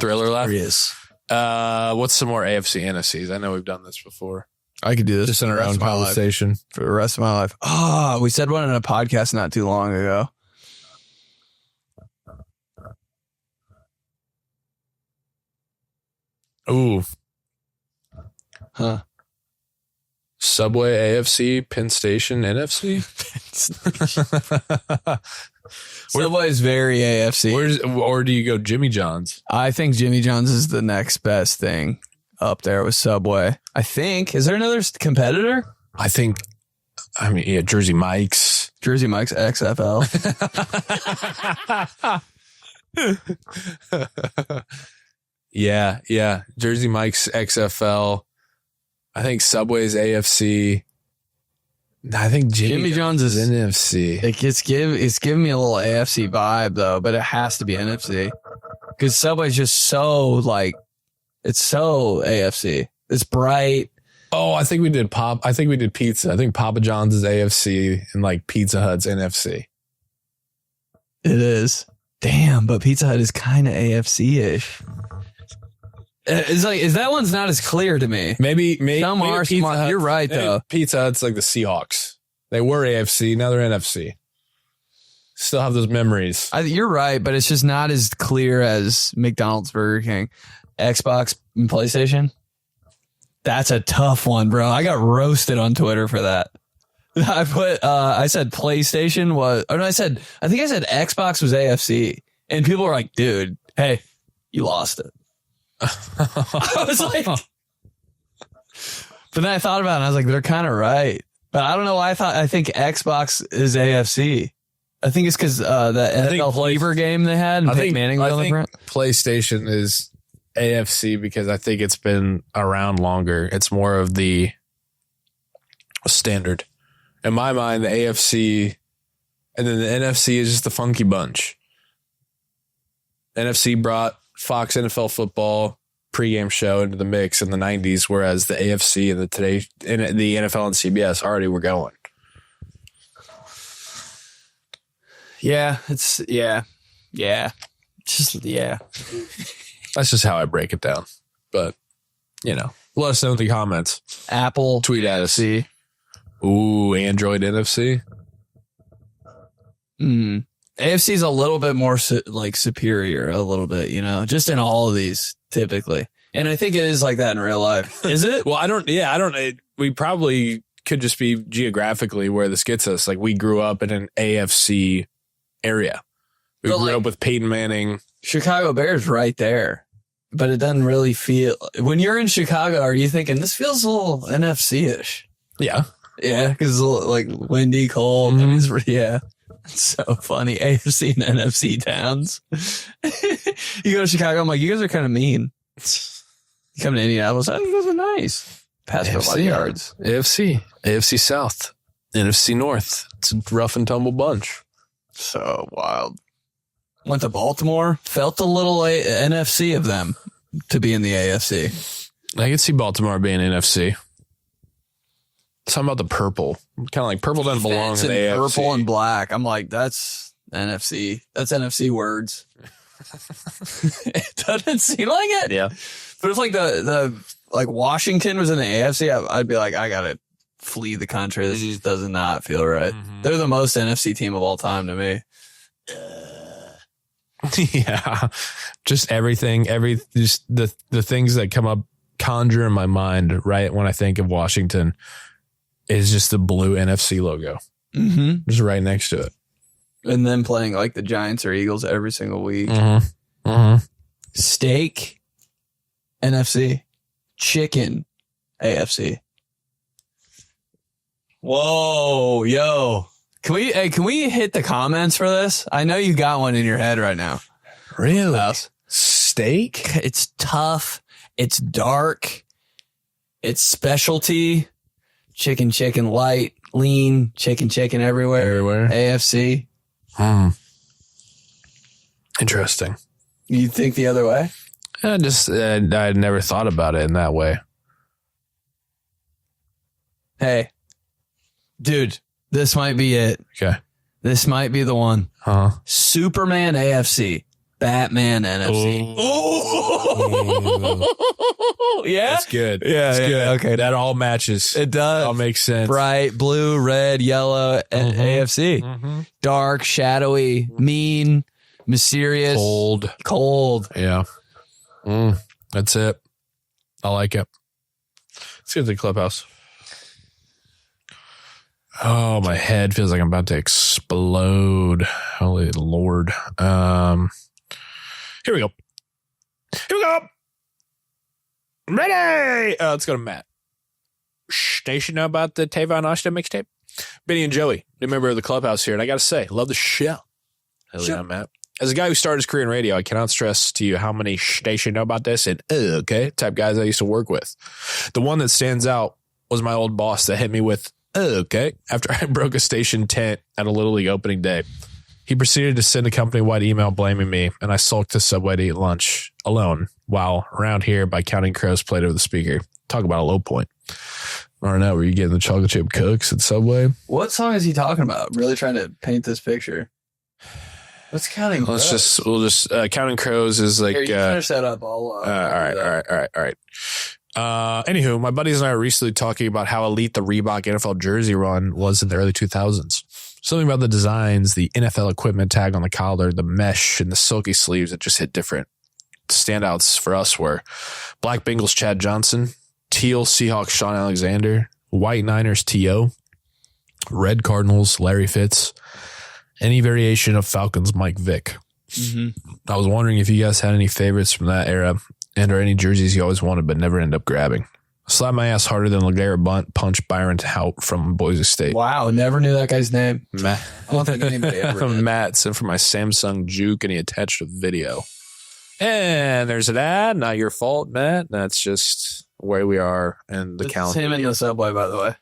Speaker 2: Thriller laugh.
Speaker 1: Serious.
Speaker 2: What's some more AFC NFCs? I know we've done this before.
Speaker 1: I could do this
Speaker 2: just in our own conversation
Speaker 1: for the rest of my life. Oh, we said one in a podcast not too long ago.
Speaker 2: Ooh.
Speaker 1: Huh.
Speaker 2: Subway AFC, Penn Station NFC.
Speaker 1: Subway is very AFC.
Speaker 2: Or do you go Jimmy John's?
Speaker 1: I think Jimmy John's is the next best thing up there with Subway. I think. Is there another competitor?
Speaker 2: I mean, yeah, Jersey Mike's.
Speaker 1: Jersey Mike's XFL.
Speaker 2: Yeah. Jersey Mike's XFL. I think Subway's AFC. I think Jimmy John's is NFC.
Speaker 1: It's giving me a little AFC vibe though, but it has to be NFC because Subway's just so like it's so AFC. It's bright.
Speaker 2: Oh, I think we did pizza. I think Papa John's is AFC and like Pizza Hut's NFC.
Speaker 1: It is. Damn, but Pizza Hut is kind of AFC-ish. It's like, that one's not as clear to me.
Speaker 2: Maybe
Speaker 1: some are smart. You're right, though.
Speaker 2: Pizza Hut's like the Seahawks. They were AFC, now they're NFC. Still have those memories.
Speaker 1: You're right, but it's just not as clear as McDonald's, Burger King, Xbox, and PlayStation. That's a tough one, bro. I got roasted on Twitter for that. I said PlayStation was, I think I said Xbox was AFC, and people were like, dude, hey, you lost it. I was like, but then I thought about it and I was like, they're kind of right. But I don't know why I think Xbox is AFC. I think it's because the NFL flavor game they had and Peyton Manning was on the front.
Speaker 2: PlayStation is AFC because I think it's been around longer. It's more of the standard. In my mind, the AFC and then the NFC is just the funky bunch. NFC brought Fox NFL football pregame show into the mix in the 90s, whereas the AFC and the NFL and CBS already were going.
Speaker 1: Yeah.
Speaker 2: That's just how I break it down. But, let us know in the comments.
Speaker 1: Apple.
Speaker 2: Tweet at us. Ooh, Android NFC.
Speaker 1: AFC is a little bit more superior, a little bit, just in all of these typically. And I think it is like that in real life. Is it?
Speaker 2: Well, we probably could just be geographically where this gets us. Like we grew up in an AFC area. We grew up with Peyton Manning.
Speaker 1: Chicago Bears right there. But it doesn't really feel, when you're in Chicago, are you thinking this feels a little NFC-ish?
Speaker 2: Yeah.
Speaker 1: Yeah, because like windy, cold. Yeah. It's so funny. AFC and NFC towns. You go to Chicago, I'm like, you guys are kind of mean. You come to Indianapolis, oh, you guys are nice. Pass for a lot of yards.
Speaker 2: AFC South, NFC North. It's a rough and tumble bunch.
Speaker 1: So wild. Went to Baltimore, felt a little NFC of them to be in the AFC.
Speaker 2: I can see Baltimore being NFC. Something about the purple. Kind of like purple doesn't belong in the AFC.
Speaker 1: Purple and black. I'm like, that's NFC. That's NFC words. It doesn't seem like it.
Speaker 2: Yeah.
Speaker 1: But if like the like Washington was in the AFC, I'd be like, I gotta flee the country. This just does not feel right. They're the most NFC team of all time to me.
Speaker 2: Yeah. Just everything, just the things that come up, conjure in my mind right when I think of Washington is just the blue NFC logo. Just right next to it.
Speaker 1: And then playing like the Giants or Eagles every single week. Steak, NFC. Chicken, AFC. Whoa, yo. Can we hit the comments for this? I know you got one in your head right now.
Speaker 2: Really? Steak?
Speaker 1: It's tough. It's dark. It's specialty. Chicken light, lean, chicken everywhere. AFC.
Speaker 2: Interesting.
Speaker 1: You think the other way?
Speaker 2: I never thought about it in that way.
Speaker 1: Hey, dude, this might be it.
Speaker 2: Okay.
Speaker 1: This might be the one. Superman AFC, Batman NFC. Oh, yeah.
Speaker 2: That's good.
Speaker 1: Yeah,
Speaker 2: that's good.
Speaker 1: Okay.
Speaker 2: That all matches.
Speaker 1: It does.
Speaker 2: All makes sense.
Speaker 1: Bright, blue, red, yellow, AFC. Dark, shadowy, mean, mysterious. Cold.
Speaker 2: Yeah. That's it. I like it. Let's get to the clubhouse. Oh, my head feels like I'm about to explode. Holy Lord. Here we go. Ready. Let's go to Matt. Station know about the Tavon Austin mixtape? Beanie and Joey, new member of the clubhouse here. And I got to say, love the show. Hell yeah, Matt. As a guy who started his career in radio, I cannot stress to you how many station know about this and type guys I used to work with. The one that stands out was my old boss that hit me with after I broke a station tent at a Little League opening day. He proceeded to send a company-wide email blaming me, and I sulked to Subway to eat lunch alone while Around Here by Counting Crows played over the speaker. Talk about a low point. I don't know, were you getting the chocolate chip cooks at Subway?
Speaker 1: What song is he talking about? Really trying to paint this picture. What's Counting Crows?
Speaker 2: We'll just Counting Crows is like.
Speaker 1: Here, you finish that up. All
Speaker 2: right. Anywho, my buddies and I are recently talking about how elite the Reebok NFL jersey run was in the early 2000s. Something about the designs, the NFL equipment tag on the collar, the mesh, and the silky sleeves that just hit different. Standouts for us were Black Bengals Chad Johnson, Teal Seahawks Sean Alexander, White Niners T.O., Red Cardinals Larry Fitz, any variation of Falcons Mike Vick. I was wondering if you guys had any favorites from that era and or any jerseys you always wanted but never ended up grabbing. Slap my ass harder than LeGarrette Blount punched Byron Hout from Boise State.
Speaker 1: Wow, never knew that guy's name.
Speaker 2: Matt.
Speaker 1: I don't think anybody ever did.
Speaker 2: Matt sent for my Samsung Juke and he attached a video. And there's an ad. Not your fault, Matt. That's just where we are in the calendar.
Speaker 1: It's him in the Subway, by the way.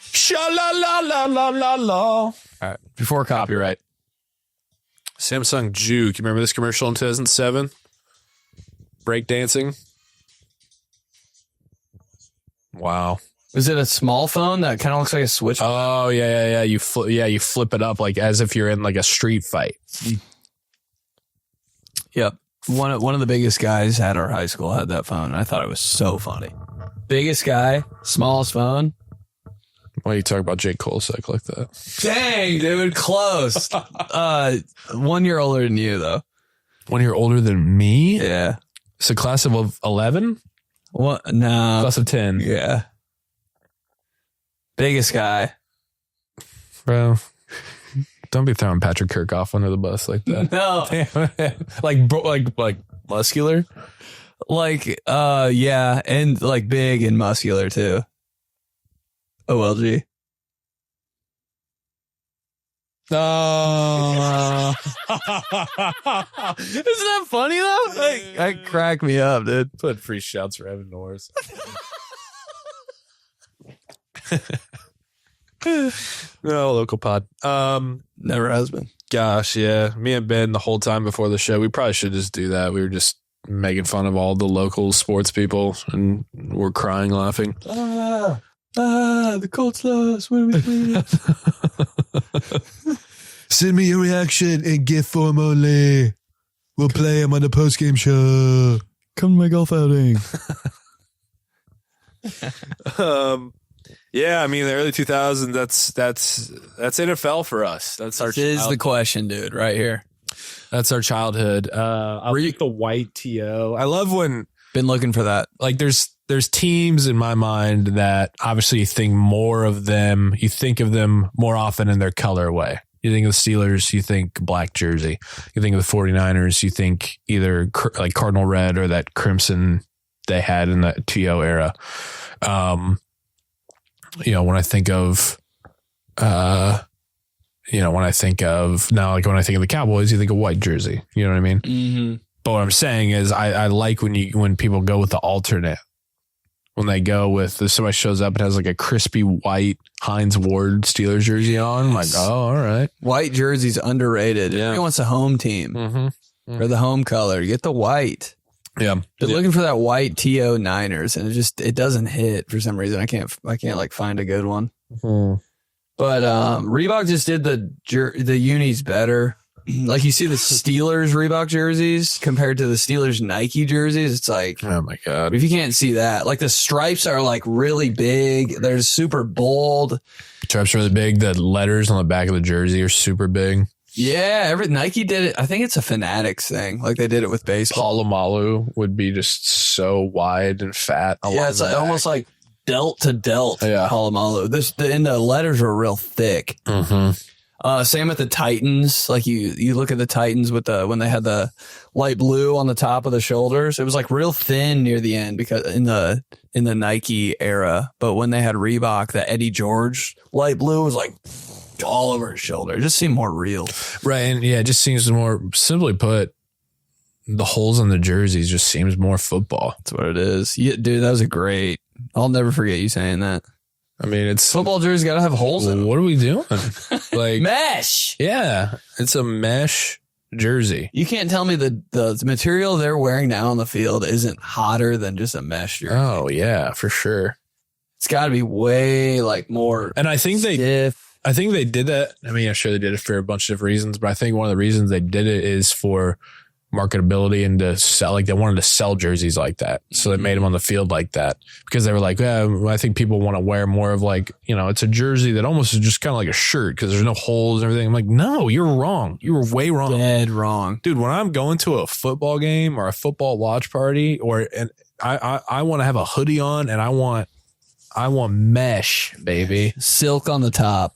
Speaker 2: Sha-la-la-la-la-la-la. All right.
Speaker 1: Before copyright.
Speaker 2: Samsung Juke. You remember this commercial in 2007? Breakdancing. Wow.
Speaker 1: Was it a small phone that kind of looks like a switch?
Speaker 2: Oh, yeah. You flip it up like as if you're in like a street fight.
Speaker 1: Yep. One of the biggest guys at our high school had that phone. I thought it was so funny. Biggest guy, smallest phone.
Speaker 2: Why you talk about Jake Kolsek like that?
Speaker 1: Dang, dude, close. 1 year older than you, though.
Speaker 2: 1 year older than me?
Speaker 1: Yeah.
Speaker 2: It's a class of 11?
Speaker 1: What? No.
Speaker 2: Class of 10.
Speaker 1: Yeah. Biggest guy.
Speaker 2: Bro, don't be throwing Patrick Kirk off under the bus like that.
Speaker 1: No.
Speaker 2: like muscular?
Speaker 1: Like, yeah, and like big and muscular too. OLG.
Speaker 2: Oh,
Speaker 1: Isn't that funny though? Like, that cracked me up, dude.
Speaker 2: put free shouts for Evan Norris. No, local pod.
Speaker 1: Never has been.
Speaker 2: Gosh, yeah. Me and Ben the whole time before the show, we probably should just do that. We were just making fun of all the local sports people, and we're crying, laughing.
Speaker 1: The Colts lost. What are we playing?
Speaker 3: Send me your reaction in GIF form only. We'll play him on the post-game show.
Speaker 1: Come to my golf outing.
Speaker 2: Yeah, I mean the early 2000s. That's NFL for us. That's our.
Speaker 1: This is the question, dude. Right here.
Speaker 2: That's our childhood. I like the white TO. I love when
Speaker 1: Been looking for that.
Speaker 2: like there's teams in my mind that obviously you think more of them. You think of them more often in their colorway. You think of the Steelers, you think black jersey. You think of the 49ers, you think either like cardinal red or that crimson they had in the TO era. When I think of, when I think of the Cowboys, you think of white jersey. You know what I mean?
Speaker 1: Mm-hmm.
Speaker 2: But what I'm saying is I like when people go with the alternate. When they go with, if somebody shows up and has like a crispy white Heinz Ward Steelers jersey on, I'm like, oh, all right.
Speaker 1: White jersey's underrated.
Speaker 2: Yeah.
Speaker 1: Everybody wants a home team or the home color. Get the white.
Speaker 2: Yeah.
Speaker 1: They're looking for that white TO Niners, and it doesn't hit for some reason. I can't like find a good one. But Reebok just did the unis better. Like you see the Steelers Reebok jerseys compared to the Steelers Nike jerseys. It's like,
Speaker 2: Oh my God.
Speaker 1: if you can't see that, like the stripes are like really big. They're super bold.
Speaker 2: Stripes really big. The letters on the back of the jersey are super big.
Speaker 1: Yeah, Nike did it. I think it's a Fanatics thing. Like they did it with baseball.
Speaker 2: Palomalu would be just so wide and fat.
Speaker 1: Yeah, it's like, almost like delt to delt.
Speaker 2: Yeah.
Speaker 1: Palomalu. And the letters were real thick.
Speaker 2: Mm-hmm.
Speaker 1: Same with the Titans. Like you look at the Titans with when they had the light blue on the top of the shoulders, it was like real thin near the end because in the Nike era. But when they had Reebok, the Eddie George light blue was like all over his shoulder. It just seemed more real.
Speaker 2: Right. And yeah, it just seems more, simply put, the holes on the jerseys just seems more football.
Speaker 1: That's what it is. Yeah, dude, that was I'll never forget you saying that.
Speaker 2: I mean, it's
Speaker 1: Football jerseys got to have holes in them.
Speaker 2: what are we doing? Like
Speaker 1: Mesh.
Speaker 2: Yeah, it's a mesh jersey.
Speaker 1: You can't tell me the material they're wearing now on the field isn't hotter than just a mesh jersey.
Speaker 2: Oh yeah, for sure.
Speaker 1: It's got to be way like more.
Speaker 2: And I think they did that. I mean, I'm sure they did it for a bunch of reasons, but I think one of the reasons they did it is for marketability and to sell. Like they wanted to sell jerseys like that, so they made them on the field like that because they were like, yeah, I think people want to wear more of like, it's a jersey that almost is just kind of like a shirt because there's no holes and everything. I'm like, no, you're wrong. You were way wrong.
Speaker 1: Dead wrong,
Speaker 2: dude. When I'm going to a football game or a football watch party, and I want to have a hoodie on, and I want mesh, baby,
Speaker 1: silk on the top.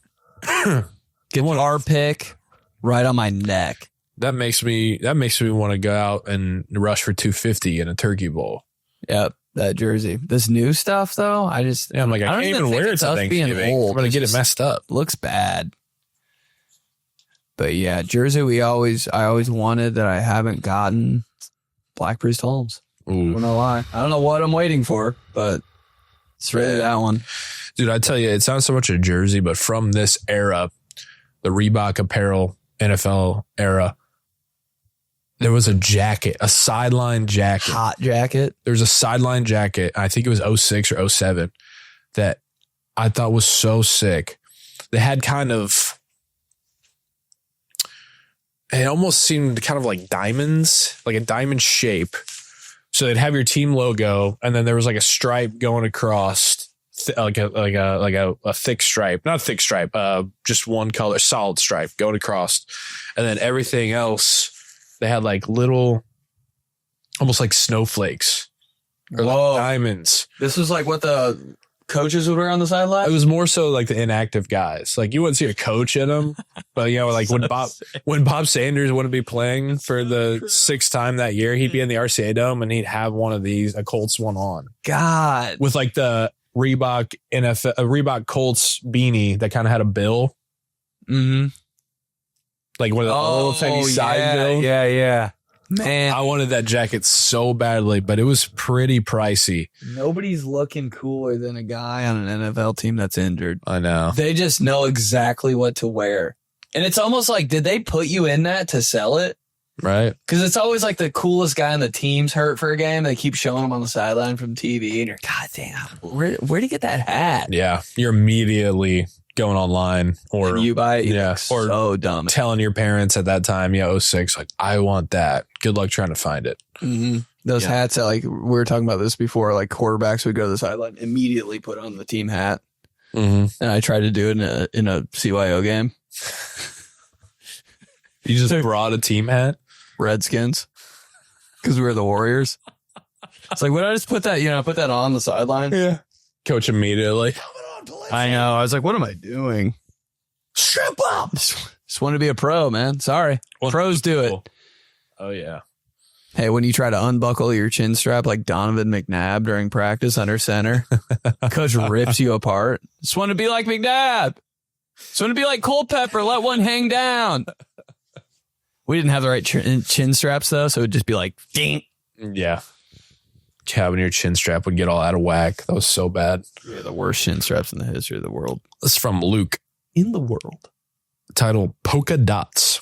Speaker 1: Get our pick right on my neck.
Speaker 2: That makes me want to go out and rush for 250 in a turkey bowl.
Speaker 1: Yep, that jersey. This new stuff though,
Speaker 2: I'm like, I can't even wear it to Thanksgiving. I'm gonna get it messed up.
Speaker 1: Looks bad. But yeah, jersey I always wanted that I haven't gotten. Black Priest Holmes.
Speaker 2: Ooh.
Speaker 1: I don't know why. I don't know what I'm waiting for, but it's really that one.
Speaker 2: Dude, I tell you, it's not so much a jersey, but from this era, the Reebok apparel NFL era, there was a jacket, a sideline jacket.
Speaker 1: Hot jacket.
Speaker 2: There was a sideline jacket. I think it was 06 or 07 that I thought was so sick. They had it almost seemed kind of like diamonds, like a diamond shape. So they'd have your team logo, and then there was like a stripe going across, like a thick stripe, not a thick stripe, just one color, solid stripe going across, and then everything else. They had like little, almost like snowflakes or like diamonds.
Speaker 1: This was like what coaches would wear on the
Speaker 2: It
Speaker 1: sideline?
Speaker 2: was more so like the inactive guys. Like you wouldn't see a coach in them, but like when Bob Sanders wouldn't be playing for the 6th time that year, he'd be in the RCA Dome and he'd have one of these, a Colts one on
Speaker 1: God.
Speaker 2: with like the Reebok Reebok Colts beanie that kind of had a bill,
Speaker 1: Mm-hmm.
Speaker 2: like one of the little tiny side bill.
Speaker 1: Yeah. Man,
Speaker 2: I wanted that jacket so badly, but it was pretty pricey.
Speaker 1: nobody's looking cooler than a guy on an NFL team that's injured.
Speaker 2: I know.
Speaker 1: They just know exactly what to wear. And it's almost like, did they put you in that to sell it?
Speaker 2: Right.
Speaker 1: Because it's always like the coolest guy on the team's hurt for a game. They keep showing him on the sideline from TV, and you're, God damn, where'd he get that hat?
Speaker 2: Yeah. You're immediately going online or
Speaker 1: And you buy it.
Speaker 2: yeah, or
Speaker 1: so dumb.
Speaker 2: telling your parents at that time, 06, like, I want that. Good luck trying to find it.
Speaker 1: Mm-hmm. Those hats that, like, we were talking about this before, like quarterbacks would go to the sideline, immediately put on the team hat.
Speaker 2: Mm-hmm.
Speaker 1: And I tried to do it in a CYO game.
Speaker 2: You just brought a team hat?
Speaker 1: Redskins. Because we were the Warriors. It's like, would I just put that on the sideline?
Speaker 2: Yeah. Coach immediately.
Speaker 1: I know. I was like, what am I doing?
Speaker 2: Strip up.
Speaker 1: Just want to be a pro, man. Sorry. Pros do it.
Speaker 2: Oh, yeah.
Speaker 1: Hey, when you try to unbuckle your chin strap like Donovan McNabb during practice under center, coach rips you apart. Just want to be like McNabb. Just want to be like Culpepper. Let one hang down. We didn't have the right chin straps, though, so it would just be like, ding.
Speaker 2: Yeah. Having your chin strap would get all out of whack. That was so bad.
Speaker 1: Yeah, the worst chin straps in the history of the world.
Speaker 2: This is from Luke.
Speaker 1: In the world.
Speaker 2: Title, Polka Dots.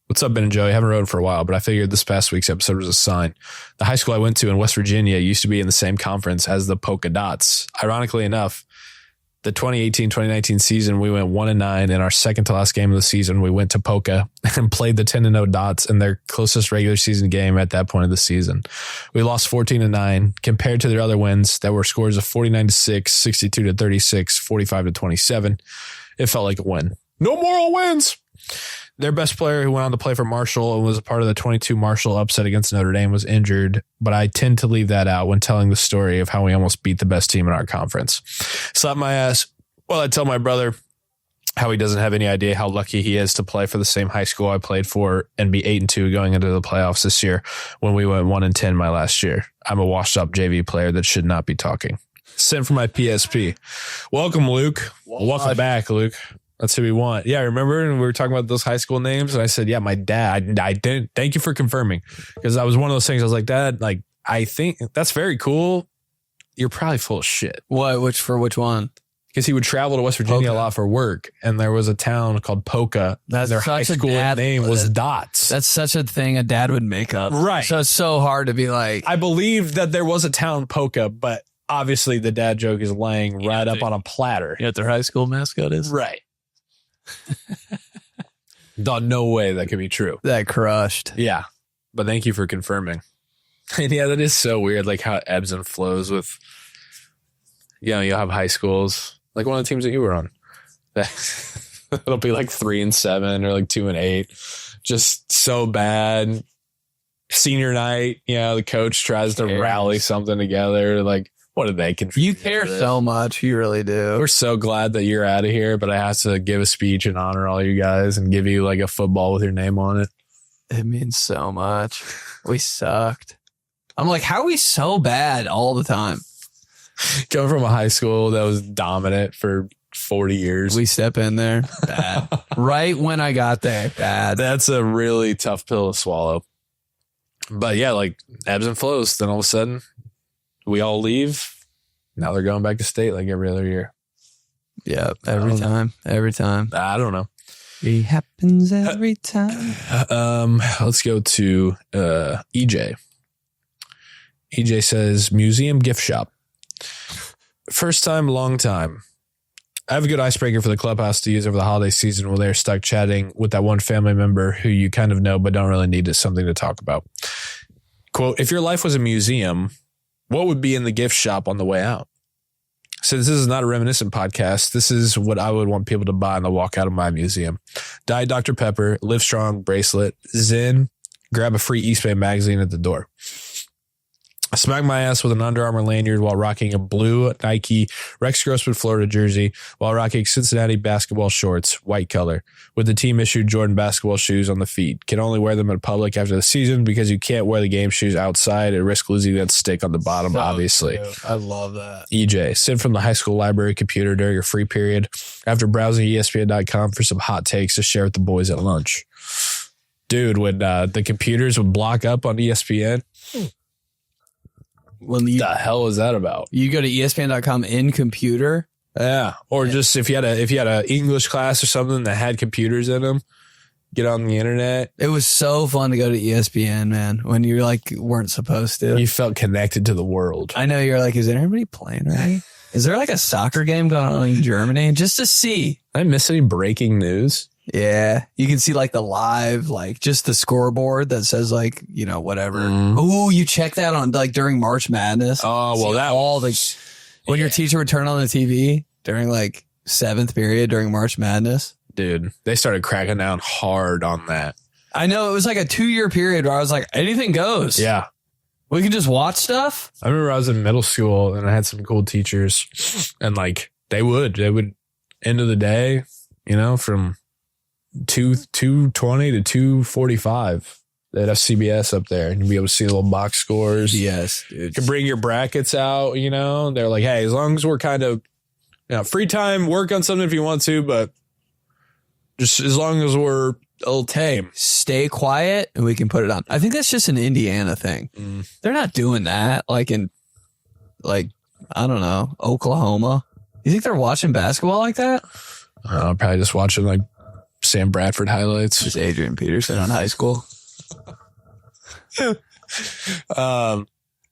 Speaker 2: What's up, Ben and Joey? I haven't rode for a while, but I figured this past week's episode was a sign. The high school I went to in West Virginia used to be in the same conference as the Polka Dots. Ironically enough, the 2018-2019 season, we went 1-9. In our second to last game of the season, we went to Polka and played the 10-0 Dots in their closest regular season game at that point of the season. We lost 14-9 compared to their other wins that were scores of 49-6, 62-36, 45-27. It felt like a win. No moral wins. Their best player, who went on to play for Marshall and was a part of the 22 Marshall upset against Notre Dame, was injured, but I tend to leave that out when telling the story of how we almost beat the best team in our conference. Slap my ass. Well, I tell my brother how he doesn't have any idea how lucky he is to play for the same high school I played for and be 8-2 going into the playoffs this year when we went 1-10 my last year. I'm a washed up JV player that should not be talking. Sent for my PSP. Welcome, Luke. Welcome back, Luke. That's who we want. Yeah, remember? And we were talking about those high school names, and I said, yeah, my dad. I didn't. Thank you for confirming, because I was one of those things. I was like, Dad, like, I think that's very cool. You're probably full of shit.
Speaker 1: What? Which one?
Speaker 2: Because he would travel to West Virginia a lot for work, and there was a town called Polka.
Speaker 1: That's
Speaker 2: their
Speaker 1: such
Speaker 2: high
Speaker 1: a
Speaker 2: school
Speaker 1: dad-
Speaker 2: name was Dots.
Speaker 1: That's such a thing a dad would make up.
Speaker 2: Right.
Speaker 1: So it's so hard to be like,
Speaker 2: I believe that there was a town Polka, but obviously the dad joke is laying right up on a platter.
Speaker 1: you know what their high school mascot is?
Speaker 2: Right. No way that could be true.
Speaker 1: That crushed.
Speaker 2: Yeah. But thank you for confirming. And yeah, that is so weird, like how it ebbs and flows with, you'll have high schools, like one of the teams that you were on. It'll be like 3-7 or like 2-8. Just so bad. Senior night, the coach tries to rally something together. Like, what do they contribute?
Speaker 1: You care so much. You really do.
Speaker 2: We're so glad that you're out of here, but I have to give a speech and honor all you guys and give you like a football with your name on it.
Speaker 1: It means so much. We sucked. I'm like, how are we so bad all the time?
Speaker 2: Coming from a high school that was dominant for 40 years.
Speaker 1: We step in there. Bad. Right when I got there. Bad.
Speaker 2: That's a really tough pill to swallow. But yeah, like ebbs and flows. Then all of a sudden, we all leave. Now they're going back to state like every other year.
Speaker 1: Yeah, every time. Every time.
Speaker 2: I don't know.
Speaker 1: It happens every time.
Speaker 2: Let's go to EJ. EJ says, museum gift shop. First time, long time. I have a good icebreaker for the clubhouse to use over the holiday season while they're stuck chatting with that one family member who you kind of know but don't really need something to talk about. Quote, if your life was a museum, what would be in the gift shop on the way out? Since this is not a reminiscent podcast, this is what I would want people to buy on the walk out of my museum. Diet Dr. Pepper, Live Strong bracelet, Zen, grab a free East Bay magazine at the door. I smacked my ass with an Under Armour lanyard while rocking a blue Nike Rex Grossman, Florida jersey while rocking Cincinnati basketball shorts, white color, with the team issued Jordan basketball shoes on the feet. Can only wear them in public after the season because you can't wear the game shoes outside at risk losing that stick on the bottom, obviously.
Speaker 1: Cute. I love that.
Speaker 2: EJ, sit from the high school library computer during your free period after browsing ESPN.com for some hot takes to share with the boys at lunch. Dude, when the computers would block up on ESPN...
Speaker 1: When you,
Speaker 2: the hell is that about?
Speaker 1: You go to ESPN.com in computer.
Speaker 2: Yeah. Or just if you had a English class or something that had computers in them, get on the internet.
Speaker 1: It was so fun to go to ESPN, man, when you weren't supposed to.
Speaker 2: You felt connected to the world.
Speaker 1: I know, you're like, is anybody playing right? Is there like a soccer game going on in Germany? Just to see.
Speaker 2: Did I miss any breaking news?
Speaker 1: Yeah. You can see like the live, like just the scoreboard that says like, you know, whatever. Ooh, you check that on like during March Madness.
Speaker 2: Oh, well,
Speaker 1: see
Speaker 2: that
Speaker 1: all the when your teacher would turn on the TV during like 7th period during March Madness.
Speaker 2: Dude, they started cracking down hard on that.
Speaker 1: I know, it was like a 2-year period where I was like, anything goes.
Speaker 2: Yeah.
Speaker 1: We can just watch stuff.
Speaker 2: I remember I was in middle school and I had some cool teachers and like they would end of the day, you know, from 2:20 to 2:45. They'd have CBS up there and you'd be able to see the little box scores.
Speaker 1: Yes, dude.
Speaker 2: You could bring your brackets out, you know. They're like, hey, as long as we're kind of, you know, free time, work on something if you want to, but just as long as we're a little tame.
Speaker 1: Stay quiet and we can put it on. I think that's just an Indiana thing. They're not doing that like in, like, I don't know, Oklahoma. You think they're watching basketball like that?
Speaker 2: Probably just watching like Sam Bradford highlights.
Speaker 1: Just Adrian Peterson on high school.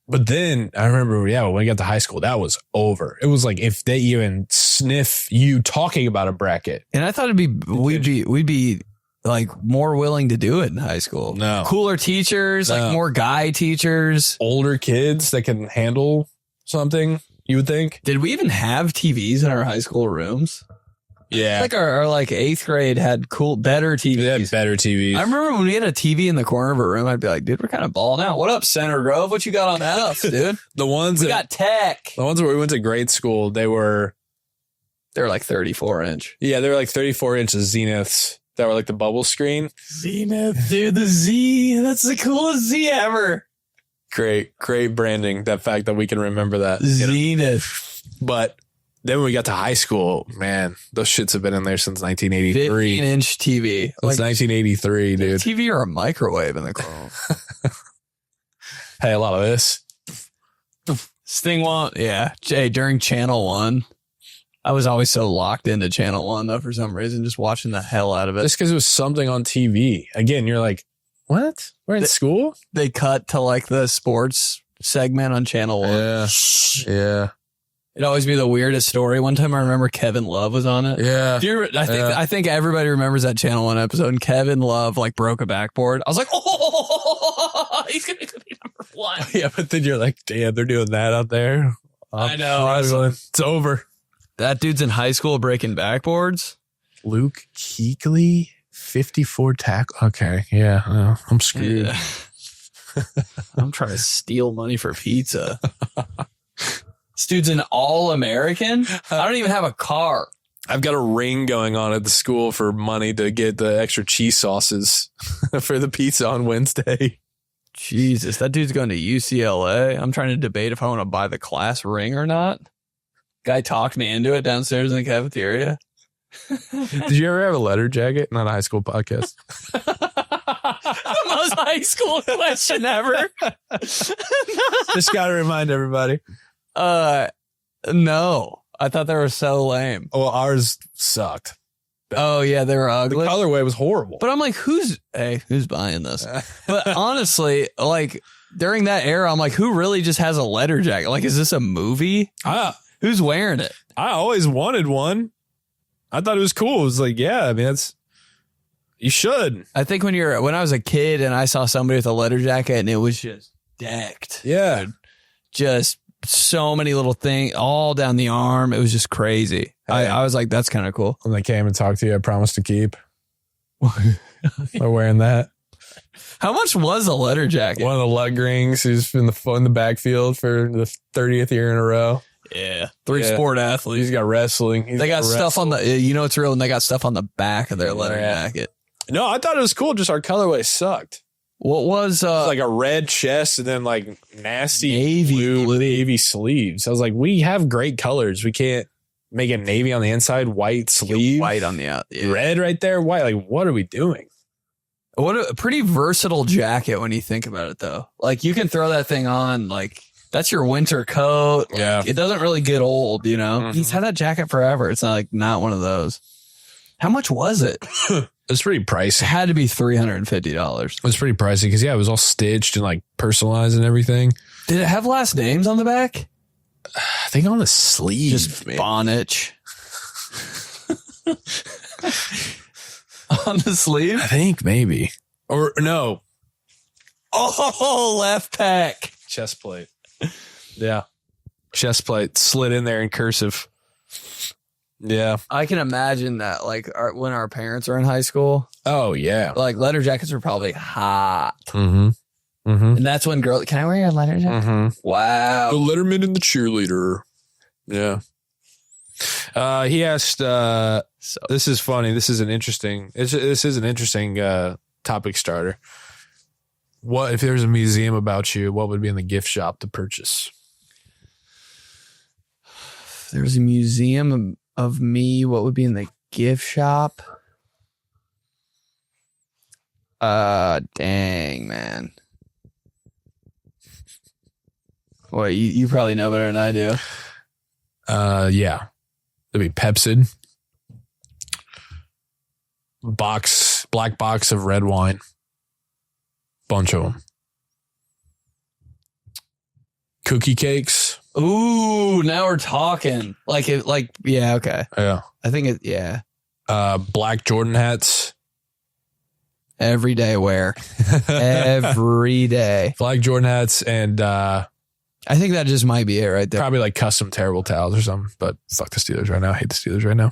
Speaker 2: But then I remember, yeah, when we got to high school, that was over. It was like if they even sniff you talking about a bracket.
Speaker 1: And I thought we'd be like more willing to do it in high school.
Speaker 2: No.
Speaker 1: Cooler teachers, like more guy teachers.
Speaker 2: Older kids that can handle something, you would think.
Speaker 1: Did we even have TVs in our high school rooms?
Speaker 2: Yeah.
Speaker 1: Like our like 8th grade had better TVs.
Speaker 2: They had better TVs.
Speaker 1: I remember when we had a TV in the corner of a room, I'd be like, dude, we're kind of balling out. What up, Center Grove? What you got on that house, dude? We got tech.
Speaker 2: The ones where we went to grade school, they're
Speaker 1: like 34 inch.
Speaker 2: Yeah, they were like 34 inch Zeniths that were like the bubble screen.
Speaker 1: Zenith, dude, the Z. That's the coolest Z ever.
Speaker 2: Great branding. That fact that we can remember that.
Speaker 1: Zenith.
Speaker 2: But then when we got to high school, man, those shits have been in there since 1983.
Speaker 1: 15-inch TV.
Speaker 2: Since 1983, dude.
Speaker 1: TV or a microwave in the corner.
Speaker 2: Hey, a lot of this.
Speaker 1: Sting one. Yeah. Jay, during Channel One, I was always so locked into Channel One, though, for some reason, just watching the hell out of it.
Speaker 2: Just because it was something on TV. Again, you're like, what? We're in school?
Speaker 1: They cut to like the sports segment on Channel One.
Speaker 2: Yeah.
Speaker 1: It'd always be the weirdest story. One time I remember Kevin Love was on it.
Speaker 2: Yeah.
Speaker 1: I think everybody remembers that Channel One episode, and Kevin Love like broke a backboard. I was like, oh, he's going to be number 1.
Speaker 2: Yeah, but then you're like, damn, they're doing that out there.
Speaker 1: I know.
Speaker 2: It's over.
Speaker 1: That dude's in high school breaking backboards.
Speaker 2: Luke Kuechly, 54 tackle. Okay. Yeah. I'm screwed.
Speaker 1: Yeah. I'm trying to steal money for pizza. This dude's an All-American. I don't even have a car.
Speaker 2: I've got a ring going on at the school for money to get the extra cheese sauces for the pizza on Wednesday.
Speaker 1: Jesus, that dude's going to UCLA. I'm trying to debate if I want to buy the class ring or not. Guy talked me into it downstairs in the cafeteria.
Speaker 2: Did you ever have a letter jacket? Not a high school podcast.
Speaker 1: The most high school question ever.
Speaker 2: Just got to remind everybody.
Speaker 1: No. I thought they were so lame.
Speaker 2: Well, ours sucked.
Speaker 1: Oh, yeah, they were ugly.
Speaker 2: The colorway was horrible.
Speaker 1: But I'm like, who's buying this? But honestly, like, during that era, I'm like, who really just has a letter jacket? Like, is this a movie? Who's wearing it?
Speaker 2: I always wanted one. I thought it was cool. It was like, yeah, I mean, you should.
Speaker 1: I think when I was a kid and I saw somebody with a letter jacket and it was just decked.
Speaker 2: Yeah.
Speaker 1: Just so many little things all down the arm. It was just crazy. I was like, that's kind of cool.
Speaker 2: When they came and talked to you, I promised to keep. By wearing that.
Speaker 1: How much was a letter jacket?
Speaker 2: One of the Lugrings who's in the backfield for the 30th year in a row.
Speaker 1: Yeah. Three sport athletes.
Speaker 2: He's got wrestling.
Speaker 1: They got stuff on the, it's real, and they got stuff on the back of their letter jacket.
Speaker 2: No, I thought it was cool. Just our colorway sucked.
Speaker 1: What was,
Speaker 2: like a red chest and then like nasty
Speaker 1: navy
Speaker 2: blue navy sleeves. I was like, we have great colors. We can't make it navy on the inside, white sleeve,
Speaker 1: white on the out,
Speaker 2: red right there, white. Like, what are we doing?
Speaker 1: What a pretty versatile jacket when you think about it, though. Like, you can throw that thing on, like, that's your winter coat. Like,
Speaker 2: yeah.
Speaker 1: It doesn't really get old, you know?
Speaker 2: Mm-hmm.
Speaker 1: He's had that jacket forever. It's not one of those. How much was it?
Speaker 2: It was pretty pricey.
Speaker 1: It had to be $350.
Speaker 2: It was pretty pricey because, it was all stitched and like personalized and everything.
Speaker 1: Did it have last names on the back?
Speaker 2: I think on the sleeve.
Speaker 1: Just Bonnich. On the sleeve?
Speaker 2: I think maybe. Or no.
Speaker 1: Oh, left pack.
Speaker 2: Chest plate. Yeah. Chest plate slid in there in cursive. Yeah.
Speaker 1: I can imagine that, like, when our parents are in high school.
Speaker 2: Oh, yeah.
Speaker 1: Like, letter jackets are probably hot.
Speaker 2: Mm-hmm. Mm-hmm.
Speaker 1: And that's when girls, can I wear your letter jacket?
Speaker 2: Mm-hmm.
Speaker 1: Wow.
Speaker 2: The letterman and the cheerleader. Yeah. He asked, this is funny. This is an interesting topic starter. What if there's a museum about you, what would be in the gift shop to purchase?
Speaker 1: If there's a museum of me, what would be in the gift shop? Dang, man. Boy, you probably know better than I do.
Speaker 2: Yeah. There'd be Pepsid. Black box of red wine. Bunch of them. Cookie cakes.
Speaker 1: Ooh, now we're talking. Yeah, okay.
Speaker 2: Yeah.
Speaker 1: I think yeah.
Speaker 2: Black Jordan hats.
Speaker 1: Everyday wear. Every day.
Speaker 2: Black Jordan hats and
Speaker 1: I think that just might be it right there.
Speaker 2: probably like custom terrible towels or something. But fuck the Steelers right now. I hate the Steelers right now.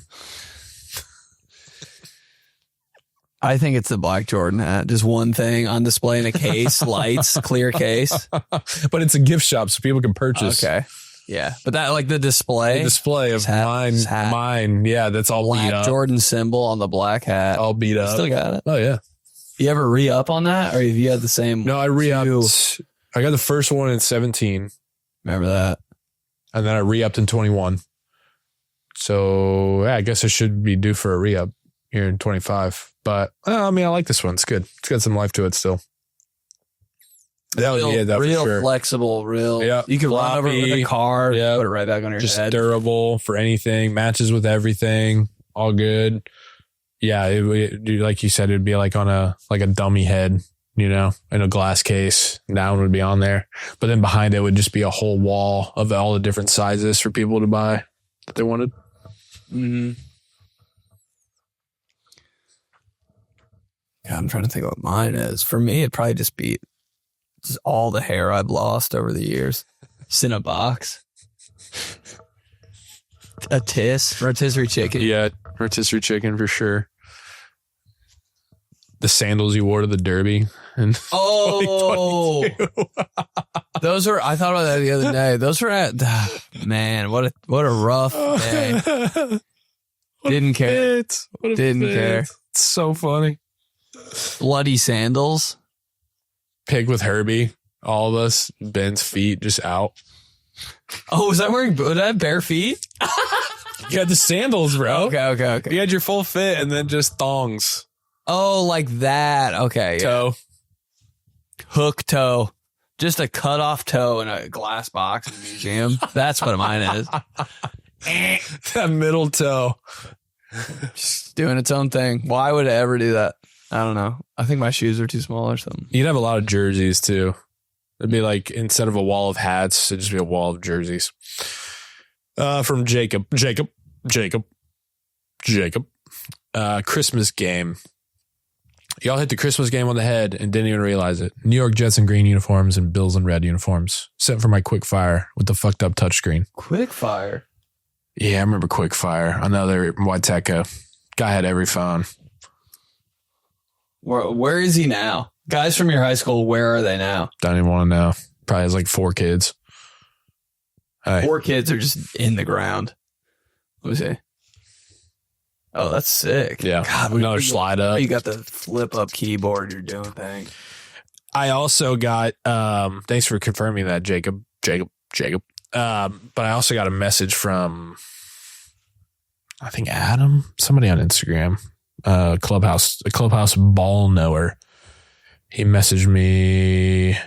Speaker 1: I think it's the Black Jordan hat. Just one thing on display in a case, lights, clear case.
Speaker 2: But it's a gift shop so people can purchase.
Speaker 1: Okay. Yeah. But that, like, the display.
Speaker 2: The display of mine. Yeah, that's all beat
Speaker 1: Black
Speaker 2: up.
Speaker 1: Jordan symbol on the black hat.
Speaker 2: All beat up.
Speaker 1: Still got it.
Speaker 2: Oh, yeah.
Speaker 1: You ever re-up on that? Or have you had the same?
Speaker 2: No, I re-upped. I got the first one in 17.
Speaker 1: Remember that?
Speaker 2: And then I re-upped in 21. So, yeah, I guess I should be due for a re-up here in 25. But, I mean, I like this one. It's good. It's got some life to it still. That was that
Speaker 1: real
Speaker 2: for sure.
Speaker 1: Flexible, real.
Speaker 2: Yeah.
Speaker 1: You can run over it with a car.
Speaker 2: Yeah.
Speaker 1: Put it right back on your
Speaker 2: Just
Speaker 1: head.
Speaker 2: durable for anything. Matches with everything. All good. Yeah, like you said, it'd be like on a dummy head, in a glass case. That one would be on there. But then behind it would just be a whole wall of all the different sizes for people to buy that they wanted.
Speaker 1: Mm-hmm. God, I'm trying to think what mine is. For me, it'd probably just be just all the hair I've lost over the years. It's in a box. A rotisserie chicken.
Speaker 2: Yeah, rotisserie chicken for sure. The sandals you wore to the Derby. And
Speaker 1: oh, those were. I thought about that the other day. Those were at. Man, what a rough day. Didn't care. Didn't care.
Speaker 2: It's so funny.
Speaker 1: Bloody sandals.
Speaker 2: Pig with Herbie. All of us. Ben's feet just out.
Speaker 1: Oh, was I have bare feet?
Speaker 2: You had the sandals, bro.
Speaker 1: Okay.
Speaker 2: You had your full fit and then just thongs.
Speaker 1: Oh, like that. Okay.
Speaker 2: Toe.
Speaker 1: Yeah. Hook toe. Just a cut off toe in a glass box in a museum. That's what mine is.
Speaker 2: That middle toe.
Speaker 1: Just doing its own thing. Why would it ever do that? I don't know. I think my shoes are too small or something.
Speaker 2: You'd have a lot of jerseys too. It'd be like, instead of a wall of hats, it'd just be a wall of jerseys. From Jacob. Christmas game. Y'all hit the Christmas game on the head and didn't even realize it. New York Jets in green uniforms and Bills in red uniforms. Sent for my quick fire with the fucked up touchscreen.
Speaker 1: Quick fire?
Speaker 2: Yeah, I remember quick fire. Another Waiteca. Guy had every phone.
Speaker 1: Where is he now? Guys from your high school, where are they now?
Speaker 2: Don't even want to know. Probably has like 4 kids. Hey.
Speaker 1: 4 kids are just in the ground. Let me see. Oh, that's sick.
Speaker 2: Yeah.
Speaker 1: God,
Speaker 2: another slide up.
Speaker 1: You got the flip up keyboard you're doing thing.
Speaker 2: I also got, thanks for confirming that, Jacob. But I also got a message from, I think Adam, somebody on Instagram, a clubhouse ball knower. He messaged me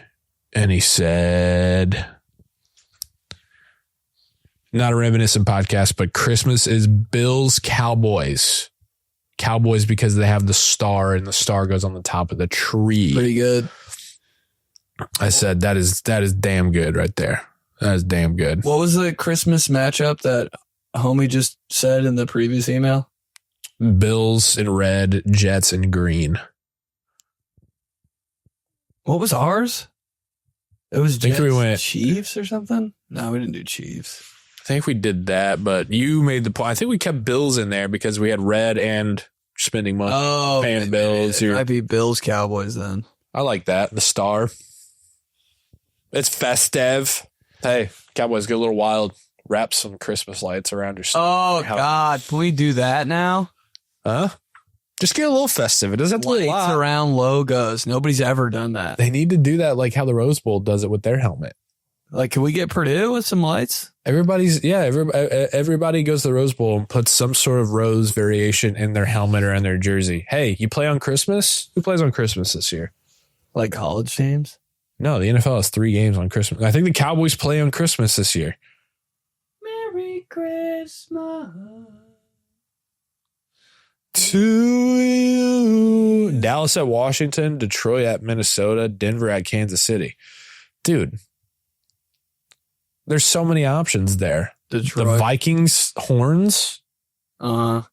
Speaker 2: and he said, not a reminiscent podcast, but Christmas is Bills Cowboys. Cowboys because they have the star and the star goes on the top of the tree.
Speaker 1: Pretty good.
Speaker 2: I said, that is damn good right there. That is damn good.
Speaker 1: What was the Christmas matchup that homie just said in the previous email?
Speaker 2: Bills in red, Jets in green.
Speaker 1: What was ours? It was
Speaker 2: think
Speaker 1: Jets,
Speaker 2: we went
Speaker 1: Chiefs or something? No, we didn't do Chiefs.
Speaker 2: I think we did that, but you made the point. I think we kept Bills in there because we had red and spending money.
Speaker 1: Oh,
Speaker 2: paying bills.
Speaker 1: It might be Bills Cowboys then.
Speaker 2: I like that. The star. It's festive. Hey, Cowboys, get a little wild. Wrap some Christmas lights around your
Speaker 1: Oh, God. Can we do that now?
Speaker 2: Huh? Just get a little festive. It doesn't have to be a
Speaker 1: Lights
Speaker 2: lot.
Speaker 1: around logos. Nobody's ever done that.
Speaker 2: They need to do that like how the Rose Bowl does it with their helmet.
Speaker 1: Like, can we get Purdue with some lights?
Speaker 2: Everybody goes to the Rose Bowl and puts some sort of rose variation in their helmet or in their jersey. Hey, you play on Christmas? Who plays on Christmas this year?
Speaker 1: Like college teams?
Speaker 2: No, the NFL has 3 games on Christmas. I think the Cowboys play on Christmas this year.
Speaker 1: Merry Christmas
Speaker 2: to you. Dallas at Washington, Detroit at Minnesota, Denver at Kansas City. Dude, there's so many options there.
Speaker 1: Detroit.
Speaker 2: The Vikings, horns.
Speaker 1: What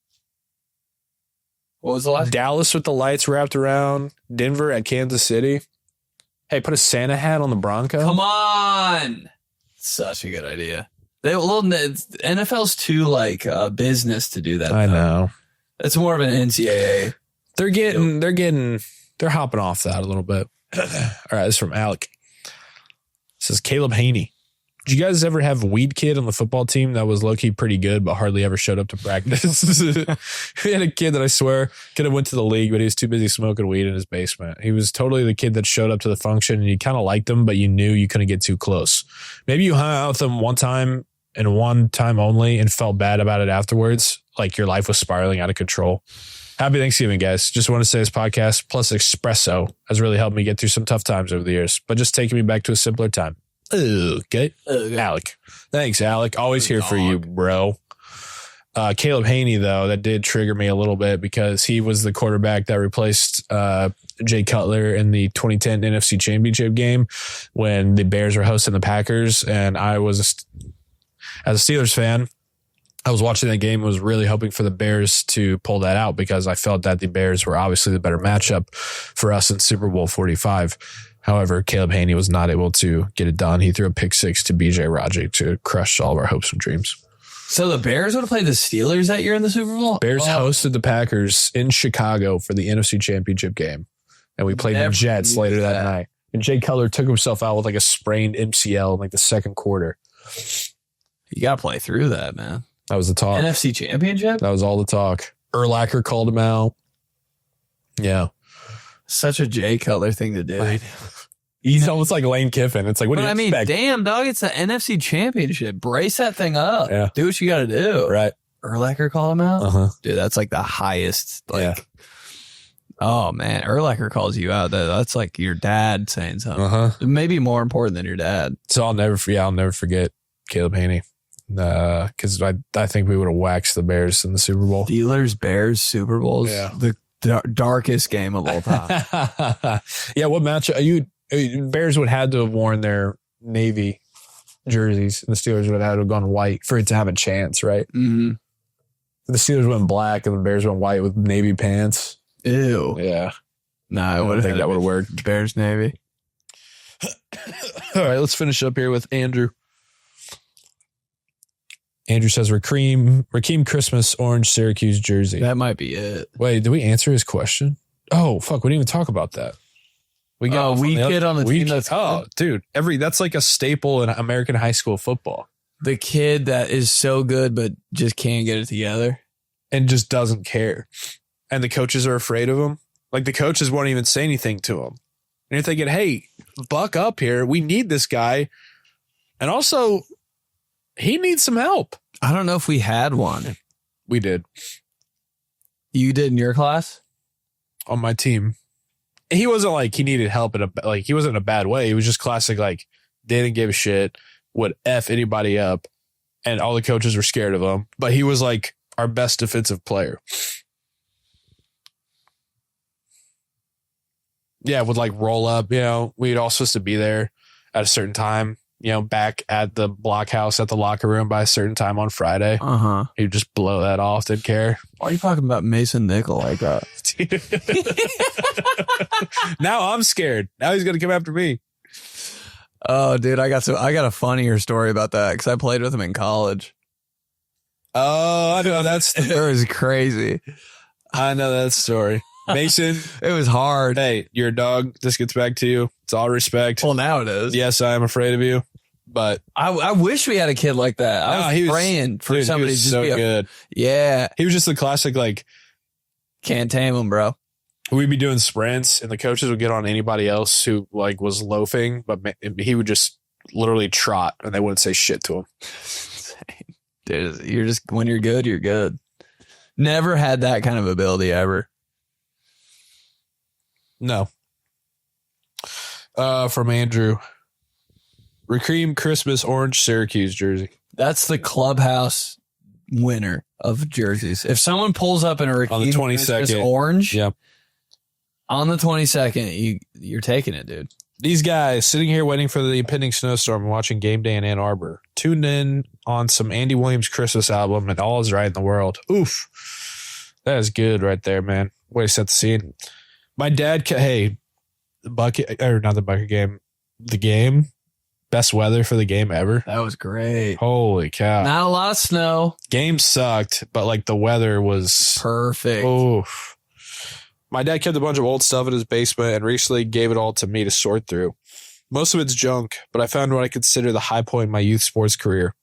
Speaker 1: was the last?
Speaker 2: Dallas with the lights wrapped around. Denver at Kansas City. Hey, put a Santa hat on the Bronco.
Speaker 1: Come on. Such a good idea. NFL's too like business to do that.
Speaker 2: I know.
Speaker 1: It's more of an NCAA.
Speaker 2: They're hopping off that a little bit. All right, this is from Alec. It says Caleb Haney. Did you guys ever have a weed kid on the football team that was low-key pretty good but hardly ever showed up to practice? We had a kid that I swear could have went to the league, but he was too busy smoking weed in his basement. He was totally the kid that showed up to the function and you kind of liked him, but you knew you couldn't get too close. Maybe you hung out with him one time and one time only and felt bad about it afterwards, like your life was spiraling out of control. Happy Thanksgiving, guys. Just want to say this podcast plus espresso has really helped me get through some tough times over the years, but just taking me back to a simpler time. Okay. Alec. Thanks, Alec. Always here for you, bro. Caleb Haney, though, that did trigger me a little bit because he was the quarterback that replaced Jay Cutler in the 2010 NFC Championship game when the Bears were hosting the Packers. And I was, as a Steelers fan, I was watching that game and was really hoping for the Bears to pull that out because I felt that the Bears were obviously the better matchup for us in Super Bowl 45. However, Caleb Haney was not able to get it done. He threw a pick 6 to BJ Raji to crush all of our hopes and dreams.
Speaker 1: So the Bears would have played the Steelers that year in the Super Bowl?
Speaker 2: Bears hosted the Packers in Chicago for the NFC Championship game. And we played the Jets later that night. And Jay Cutler took himself out with like a sprained MCL in like the second quarter.
Speaker 1: You got to play through that, man.
Speaker 2: That was the talk.
Speaker 1: NFC Championship?
Speaker 2: That was all the talk. Urlacher called him out. Yeah.
Speaker 1: Such a Jay Cutler thing to do.
Speaker 2: He's almost like Lane Kiffin. It's like, what do you expect?
Speaker 1: Damn, dog, it's the NFC Championship. Brace that thing up.
Speaker 2: Yeah.
Speaker 1: Do what you got to do.
Speaker 2: Right.
Speaker 1: Urlacher call him out?
Speaker 2: Uh-huh.
Speaker 1: Dude, that's like the highest. Oh, man. Urlacher calls you out. That's like your dad saying something.
Speaker 2: Uh-huh.
Speaker 1: Maybe more important than your dad.
Speaker 2: So I'll never forget Caleb Haney. Because I think we would have waxed the Bears in the Super Bowl.
Speaker 1: Steelers, Bears, Super Bowls.
Speaker 2: Yeah.
Speaker 1: The darkest game of all time.
Speaker 2: Yeah, what match Bears would have had to have worn their navy jerseys, and the Steelers would have had to have gone white for it to have a chance, right?
Speaker 1: Mm-hmm.
Speaker 2: The Steelers went black, and the Bears went white with navy pants.
Speaker 1: Ew.
Speaker 2: Yeah.
Speaker 1: Nah,
Speaker 2: I would think that would have worked.
Speaker 1: Bears, Navy.
Speaker 2: All right, let's finish up here with Andrew. Andrew says, Rakeem Christmas orange Syracuse jersey.
Speaker 1: That might be it.
Speaker 2: Wait, did we answer his question? Oh, fuck. We didn't even talk about that. We got
Speaker 1: we kid on the team that's
Speaker 2: dude, that's like a staple in American high school football.
Speaker 1: the kid that is so good but just can't get it together.
Speaker 2: And just doesn't care. And the coaches are afraid of him. Like the coaches won't even say anything to him. And you're thinking, hey, buck up here. We need this guy. And also, he needs some help.
Speaker 1: I don't know if we had one.
Speaker 2: We did.
Speaker 1: You did in your class?
Speaker 2: On my team. He wasn't like he needed help he wasn't in a bad way. He was just classic, like, didn't give a shit, would F anybody up, and all the coaches were scared of him. But he was like our best defensive player. Yeah, would like roll up, we'd all supposed to be there at a certain time, back at the blockhouse at the locker room by a certain time on Friday.
Speaker 1: Uh-huh.
Speaker 2: He'd just blow that off, didn't care.
Speaker 1: Why are you talking about Mason Nickel like that?
Speaker 2: Now I'm scared. Now he's going to come after me.
Speaker 1: Oh, dude, I got a funnier story about that because I played with him in college.
Speaker 2: Oh, I know that's.
Speaker 1: It was crazy.
Speaker 2: I know that story. Mason,
Speaker 1: It was hard.
Speaker 2: hey, you're a dog. This gets back to you. It's all respect.
Speaker 1: Well, now it is.
Speaker 2: Yes, I am afraid of you, but
Speaker 1: I wish we had a kid like that. I was praying for
Speaker 2: dude,
Speaker 1: somebody
Speaker 2: he
Speaker 1: to
Speaker 2: was
Speaker 1: just
Speaker 2: so
Speaker 1: be
Speaker 2: good.
Speaker 1: Yeah.
Speaker 2: He was just the classic, like,
Speaker 1: Can't tame him, bro.
Speaker 2: we'd be doing sprints and the coaches would get on anybody else who like was loafing, but he would just literally trot and they wouldn't say shit to him.
Speaker 1: Dude, you're just, when you're good, you're good. Never had that kind of ability ever.
Speaker 2: No. From Andrew. Recream Christmas orange Syracuse jersey.
Speaker 1: That's the clubhouse winner of jerseys. If someone pulls up in a
Speaker 2: On the 22nd.
Speaker 1: orange,
Speaker 2: Yep.
Speaker 1: on the 22nd, you're taking it, dude.
Speaker 2: These guys sitting here waiting for the impending snowstorm and watching game day in Ann Arbor. Tuned in on some Andy Williams Christmas album and all is right in the world. Oof. That is good right there, man. Way to set the scene. My dad, the game, best weather for the game ever.
Speaker 1: That was great.
Speaker 2: Holy cow.
Speaker 1: Not a lot of snow.
Speaker 2: Game sucked, but like the weather was
Speaker 1: Perfect.
Speaker 2: oof. My dad kept a bunch of old stuff in his basement and recently gave it all to me to sort through. Most of it's junk, but I found what I consider the high point in my youth sports career.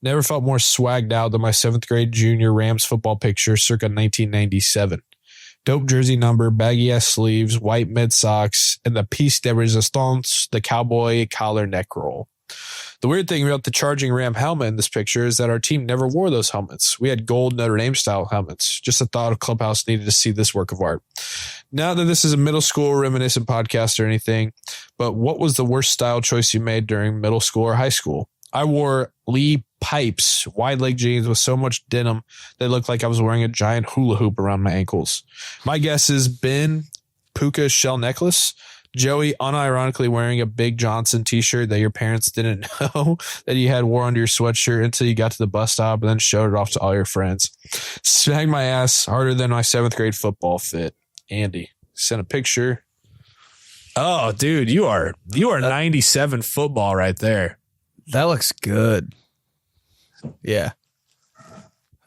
Speaker 2: Never felt more swagged out than my 7th grade junior Rams football picture circa 1997. Dope jersey number, baggy ass sleeves, white mid socks, and the piece de resistance, the cowboy collar neck roll. The weird thing about the Charging Ram helmet in this picture is that our team never wore those helmets. We had gold Notre Dame style helmets. Just a thought of Clubhouse needed to see this work of art. Not that this is a middle school reminiscent podcast or anything, but what was the worst style choice you made during middle school or high school? I wore Lee Pipes wide leg jeans with so much denim they looked like I was wearing a giant hula hoop around my ankles. My guess is Ben Puka shell necklace. Joey unironically wearing a Big Johnson t-shirt that your parents didn't know that you had wore under your sweatshirt until you got to the bus stop and then showed it off to all your friends. Smacked my ass harder than my 7th grade football fit. Andy sent a picture. Oh, dude, you are 97 football right there.
Speaker 1: That looks good. Yeah.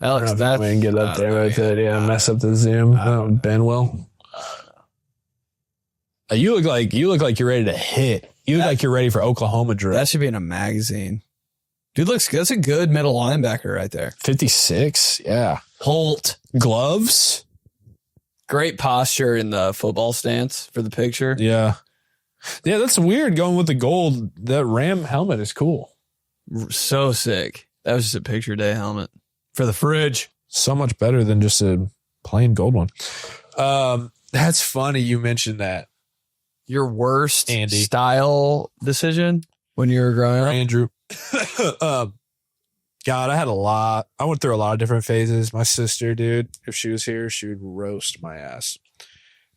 Speaker 1: That looks
Speaker 2: that. We can get up there with it. Yeah, mess up the zoom. Ben will. You look like you're ready to hit. You look like you're ready for Oklahoma drill.
Speaker 1: That should be in a magazine. Dude looks good. That's a good middle linebacker right there.
Speaker 2: 56. Yeah.
Speaker 1: Holt.
Speaker 2: Gloves.
Speaker 1: Great posture in the football stance for the picture.
Speaker 2: Yeah. Yeah, that's weird going with the gold. That Ram helmet is cool.
Speaker 1: So sick. That was just a picture day helmet for the fridge.
Speaker 2: So much better than just a plain gold one. That's funny you mentioned that.
Speaker 1: Your worst
Speaker 2: Andy.
Speaker 1: style decision when you were growing up?
Speaker 2: Andrew. God, I had a lot. I went through a lot of different phases. My sister, dude, if she was here, she would roast my ass.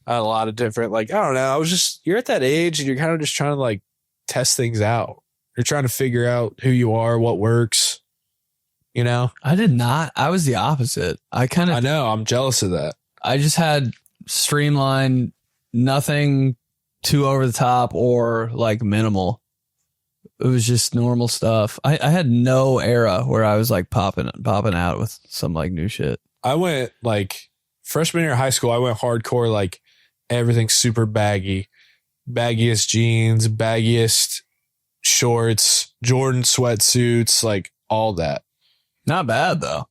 Speaker 2: I had a lot of different, I don't know. You're at that age and you're kind of just trying to test things out. You're trying to figure out who you are, what works,
Speaker 1: I did not. I was the opposite. I
Speaker 2: know. I'm jealous of that.
Speaker 1: I just had streamlined, nothing too over the top or minimal. It was just normal stuff. I had no era where I was popping out with some new shit.
Speaker 2: I went freshman year of high school. I went hardcore, everything super baggy. baggiest jeans, baggiest shorts, Jordan sweatsuits, like all that.
Speaker 1: Not bad though.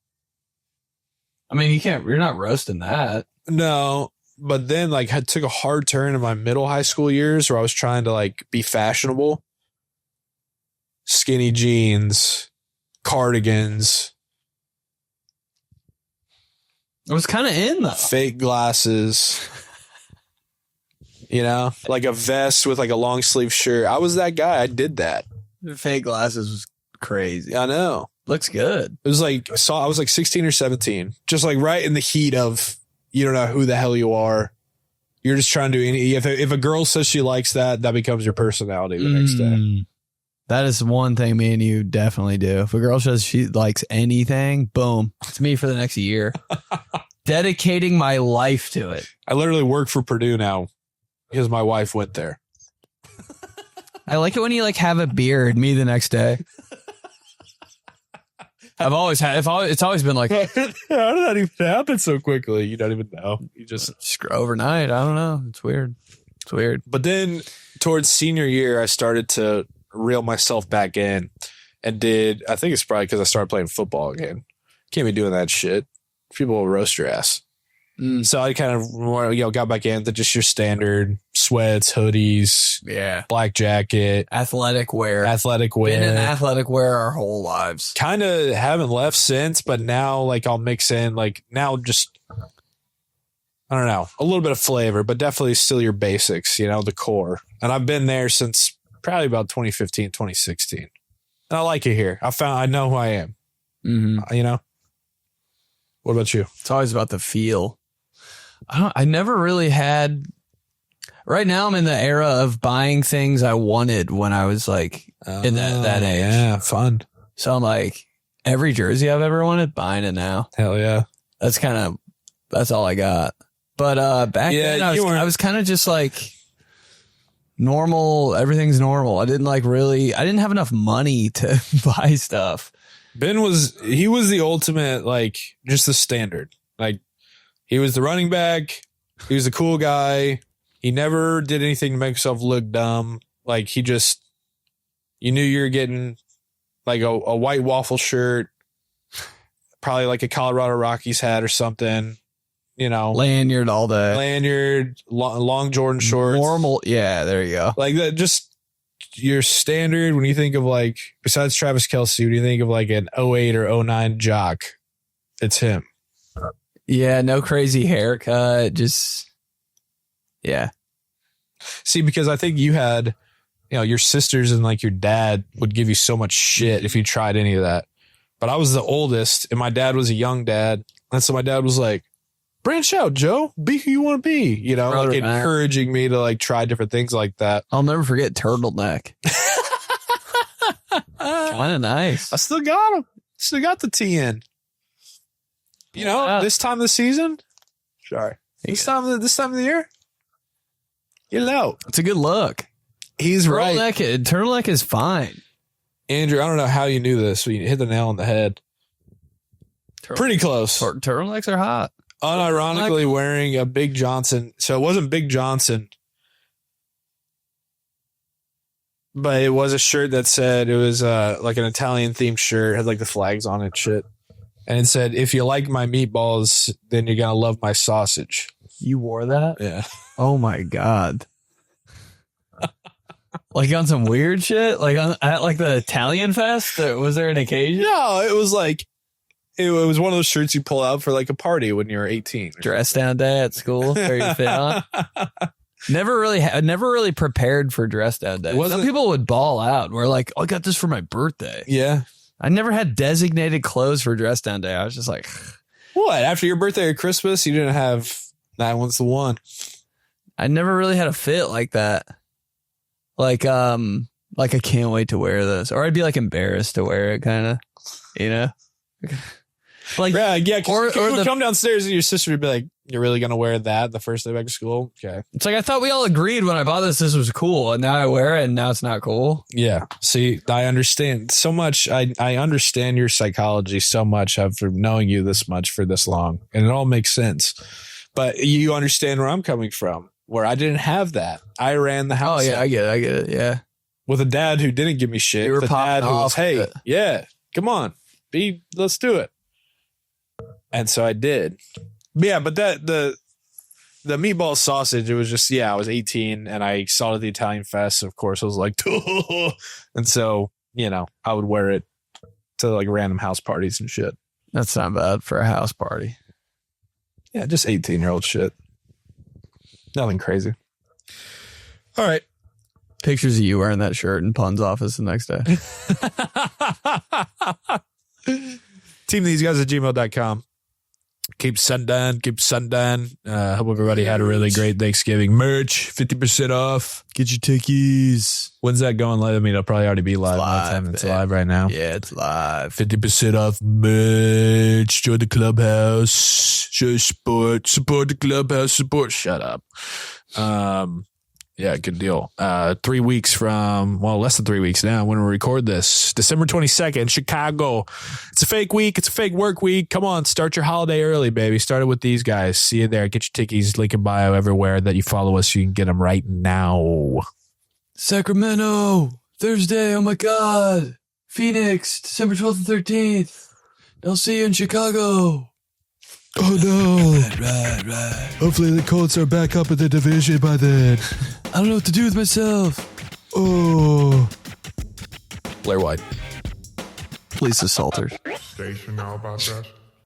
Speaker 1: I mean, you're not roasting that.
Speaker 2: No, but then like I took a hard turn in my middle high school years where I was trying to like be fashionable. Skinny jeans, cardigans.
Speaker 1: It was kind of in though.
Speaker 2: Fake glasses. You know, like a vest with like a long sleeve shirt. I was that guy. I did that.
Speaker 1: The fake glasses was crazy.
Speaker 2: I know.
Speaker 1: Looks good.
Speaker 2: It was like, I was like 16 or 17, just like right in the heat of, you don't know who the hell you are. You're just trying to do any, if a girl says she likes that, that becomes your personality the next day.
Speaker 1: That is one thing me and you definitely do. If a girl says she likes anything, boom, it's me for the next year. Dedicating my life to it.
Speaker 2: I literally work for Purdue now because my wife went there.
Speaker 1: I like it when you like have a beard, me the next day. I've always had, it's always been like,
Speaker 2: How did that even happen so quickly? You don't even know. You just
Speaker 1: overnight. I don't know. It's weird. It's weird.
Speaker 2: But then towards senior year, I started to reel myself back in and I think it's probably because I started playing football again. Can't be doing that shit. People will roast your ass. So I kind of, got back into just your standard sweats, hoodies, black jacket,
Speaker 1: athletic wear.
Speaker 2: Been
Speaker 1: in athletic wear our whole lives.
Speaker 2: Kind of haven't left since, but now like I'll mix in like now just, I don't know, a little bit of flavor, but definitely still your basics, the core. And I've been there since probably about 2015, 2016. And I like it here. I know who I am. What about you?
Speaker 1: It's always about the feel. I never really had. Right now, I'm in the era of buying things I wanted when I was like in that age.
Speaker 2: Yeah, fun.
Speaker 1: So I'm like, every jersey I've ever wanted, buying it now.
Speaker 2: Hell yeah.
Speaker 1: That's all I got. But back then, I was kind of just like normal. Everything's normal. I didn't have enough money to buy stuff.
Speaker 2: Ben was the ultimate, like, just the standard. Like, he was the running back. He was the cool guy. He never did anything to make himself look dumb. Like, you knew you were getting, like, a white waffle shirt, probably like a Colorado Rockies hat or something,
Speaker 1: Lanyard all day.
Speaker 2: Lanyard, long Jordan shorts.
Speaker 1: Normal. Yeah, there you go.
Speaker 2: Like, that, just your standard when you think of, like, besides Travis Kelce, when you think of, like, an 08 or 09 jock, it's him.
Speaker 1: Yeah, no crazy haircut. Just, yeah.
Speaker 2: See, because I think you had, your sisters and like your dad would give you so much shit if you tried any of that. But I was the oldest and my dad was a young dad. And so my dad was like, branch out, Joe. Be who you want to be, like encouraging me to like try different things like that.
Speaker 1: I'll never forget turtleneck. Kind of nice.
Speaker 2: I still got him. Still got the TN. This time of the season. Sorry. This time of the year.
Speaker 1: It's a good look.
Speaker 2: He's right.
Speaker 1: Turtleneck is fine.
Speaker 2: Andrew, I don't know how you knew this, but you hit the nail on the head. Pretty close.
Speaker 1: Turtlenecks are hot.
Speaker 2: Unironically wearing a Big Johnson. So it wasn't Big Johnson, but it was a shirt that said it was like an Italian themed shirt. It had like the flags on it and shit. And it said, if you like my meatballs, then you're going to love my sausage.
Speaker 1: You wore that?
Speaker 2: Yeah.
Speaker 1: Oh my God. Like on some weird shit? Like at like the Italian fest? Was there an occasion?
Speaker 2: No, it was like, it was one of those shirts you pull out for like a party when you're 18.
Speaker 1: Dress down day at school. Very fit on. Never really prepared for dress down day. Some people would ball out. We're like, I got this for my birthday.
Speaker 2: Yeah.
Speaker 1: I never had designated clothes for dress down day. I was just like,
Speaker 2: what? After your birthday or Christmas, you didn't have that one's the one.
Speaker 1: I never really had a fit like that. Like I can't wait to wear this, or I'd be like embarrassed to wear it, kind of, Like,
Speaker 2: yeah, or you would come downstairs and your sister would be like, "You're really gonna wear that the first day back to school?" Okay.
Speaker 1: It's like I thought we all agreed when I bought this was cool, and now I wear it, and now it's not cool.
Speaker 2: Yeah. See, I understand so much. I understand your psychology so much after knowing you this much for this long, and it all makes sense. But you understand where I'm coming from. where I didn't have that. I ran the
Speaker 1: Oh
Speaker 2: house.
Speaker 1: yeah, I get it. Yeah.
Speaker 2: With a dad who didn't give me shit.
Speaker 1: You were
Speaker 2: With a dad
Speaker 1: popping
Speaker 2: who was,
Speaker 1: off
Speaker 2: hey,
Speaker 1: with it.
Speaker 2: yeah, come on, let's do it. And so I did. Yeah, but the meatball sausage, it was just, I was 18 and I saw it at the Italian Fest. So of course I was like, and so, I would wear it to like random house parties and shit.
Speaker 1: That's not bad for a house party.
Speaker 2: Yeah, just 18-year-old shit. Nothing crazy.
Speaker 3: All right.
Speaker 1: Pictures of you wearing that shirt in Pun's office the next day.
Speaker 2: teamtheseguys@gmail.com. Keep sending. Hope everybody had a really great Thanksgiving. Merch, 50% off.
Speaker 3: Get your tickies.
Speaker 2: When's that going live? I mean, it'll probably already be live by the time it's live right now.
Speaker 1: Yeah, it's live.
Speaker 2: 50% off merch. Join the clubhouse. Show support the clubhouse. Shut up. Yeah, good deal. 3 weeks from, less than 3 weeks now when we record this. December 22nd, Chicago. It's a fake week. It's a fake work week. Come on, start your holiday early, baby. Start it with these guys. See you there. Get your tickies. Link in bio everywhere that you follow us. You can get them right now.
Speaker 1: Sacramento, Thursday. Oh my God. Phoenix, December 12th and 13th. I'll see you in Chicago.
Speaker 3: Oh no.
Speaker 1: Right.
Speaker 3: Hopefully the Colts are back up in the division by then.
Speaker 1: I don't know what to do with myself.
Speaker 3: Oh.
Speaker 2: Blair White.
Speaker 1: Police assaulters.
Speaker 4: Station now about that.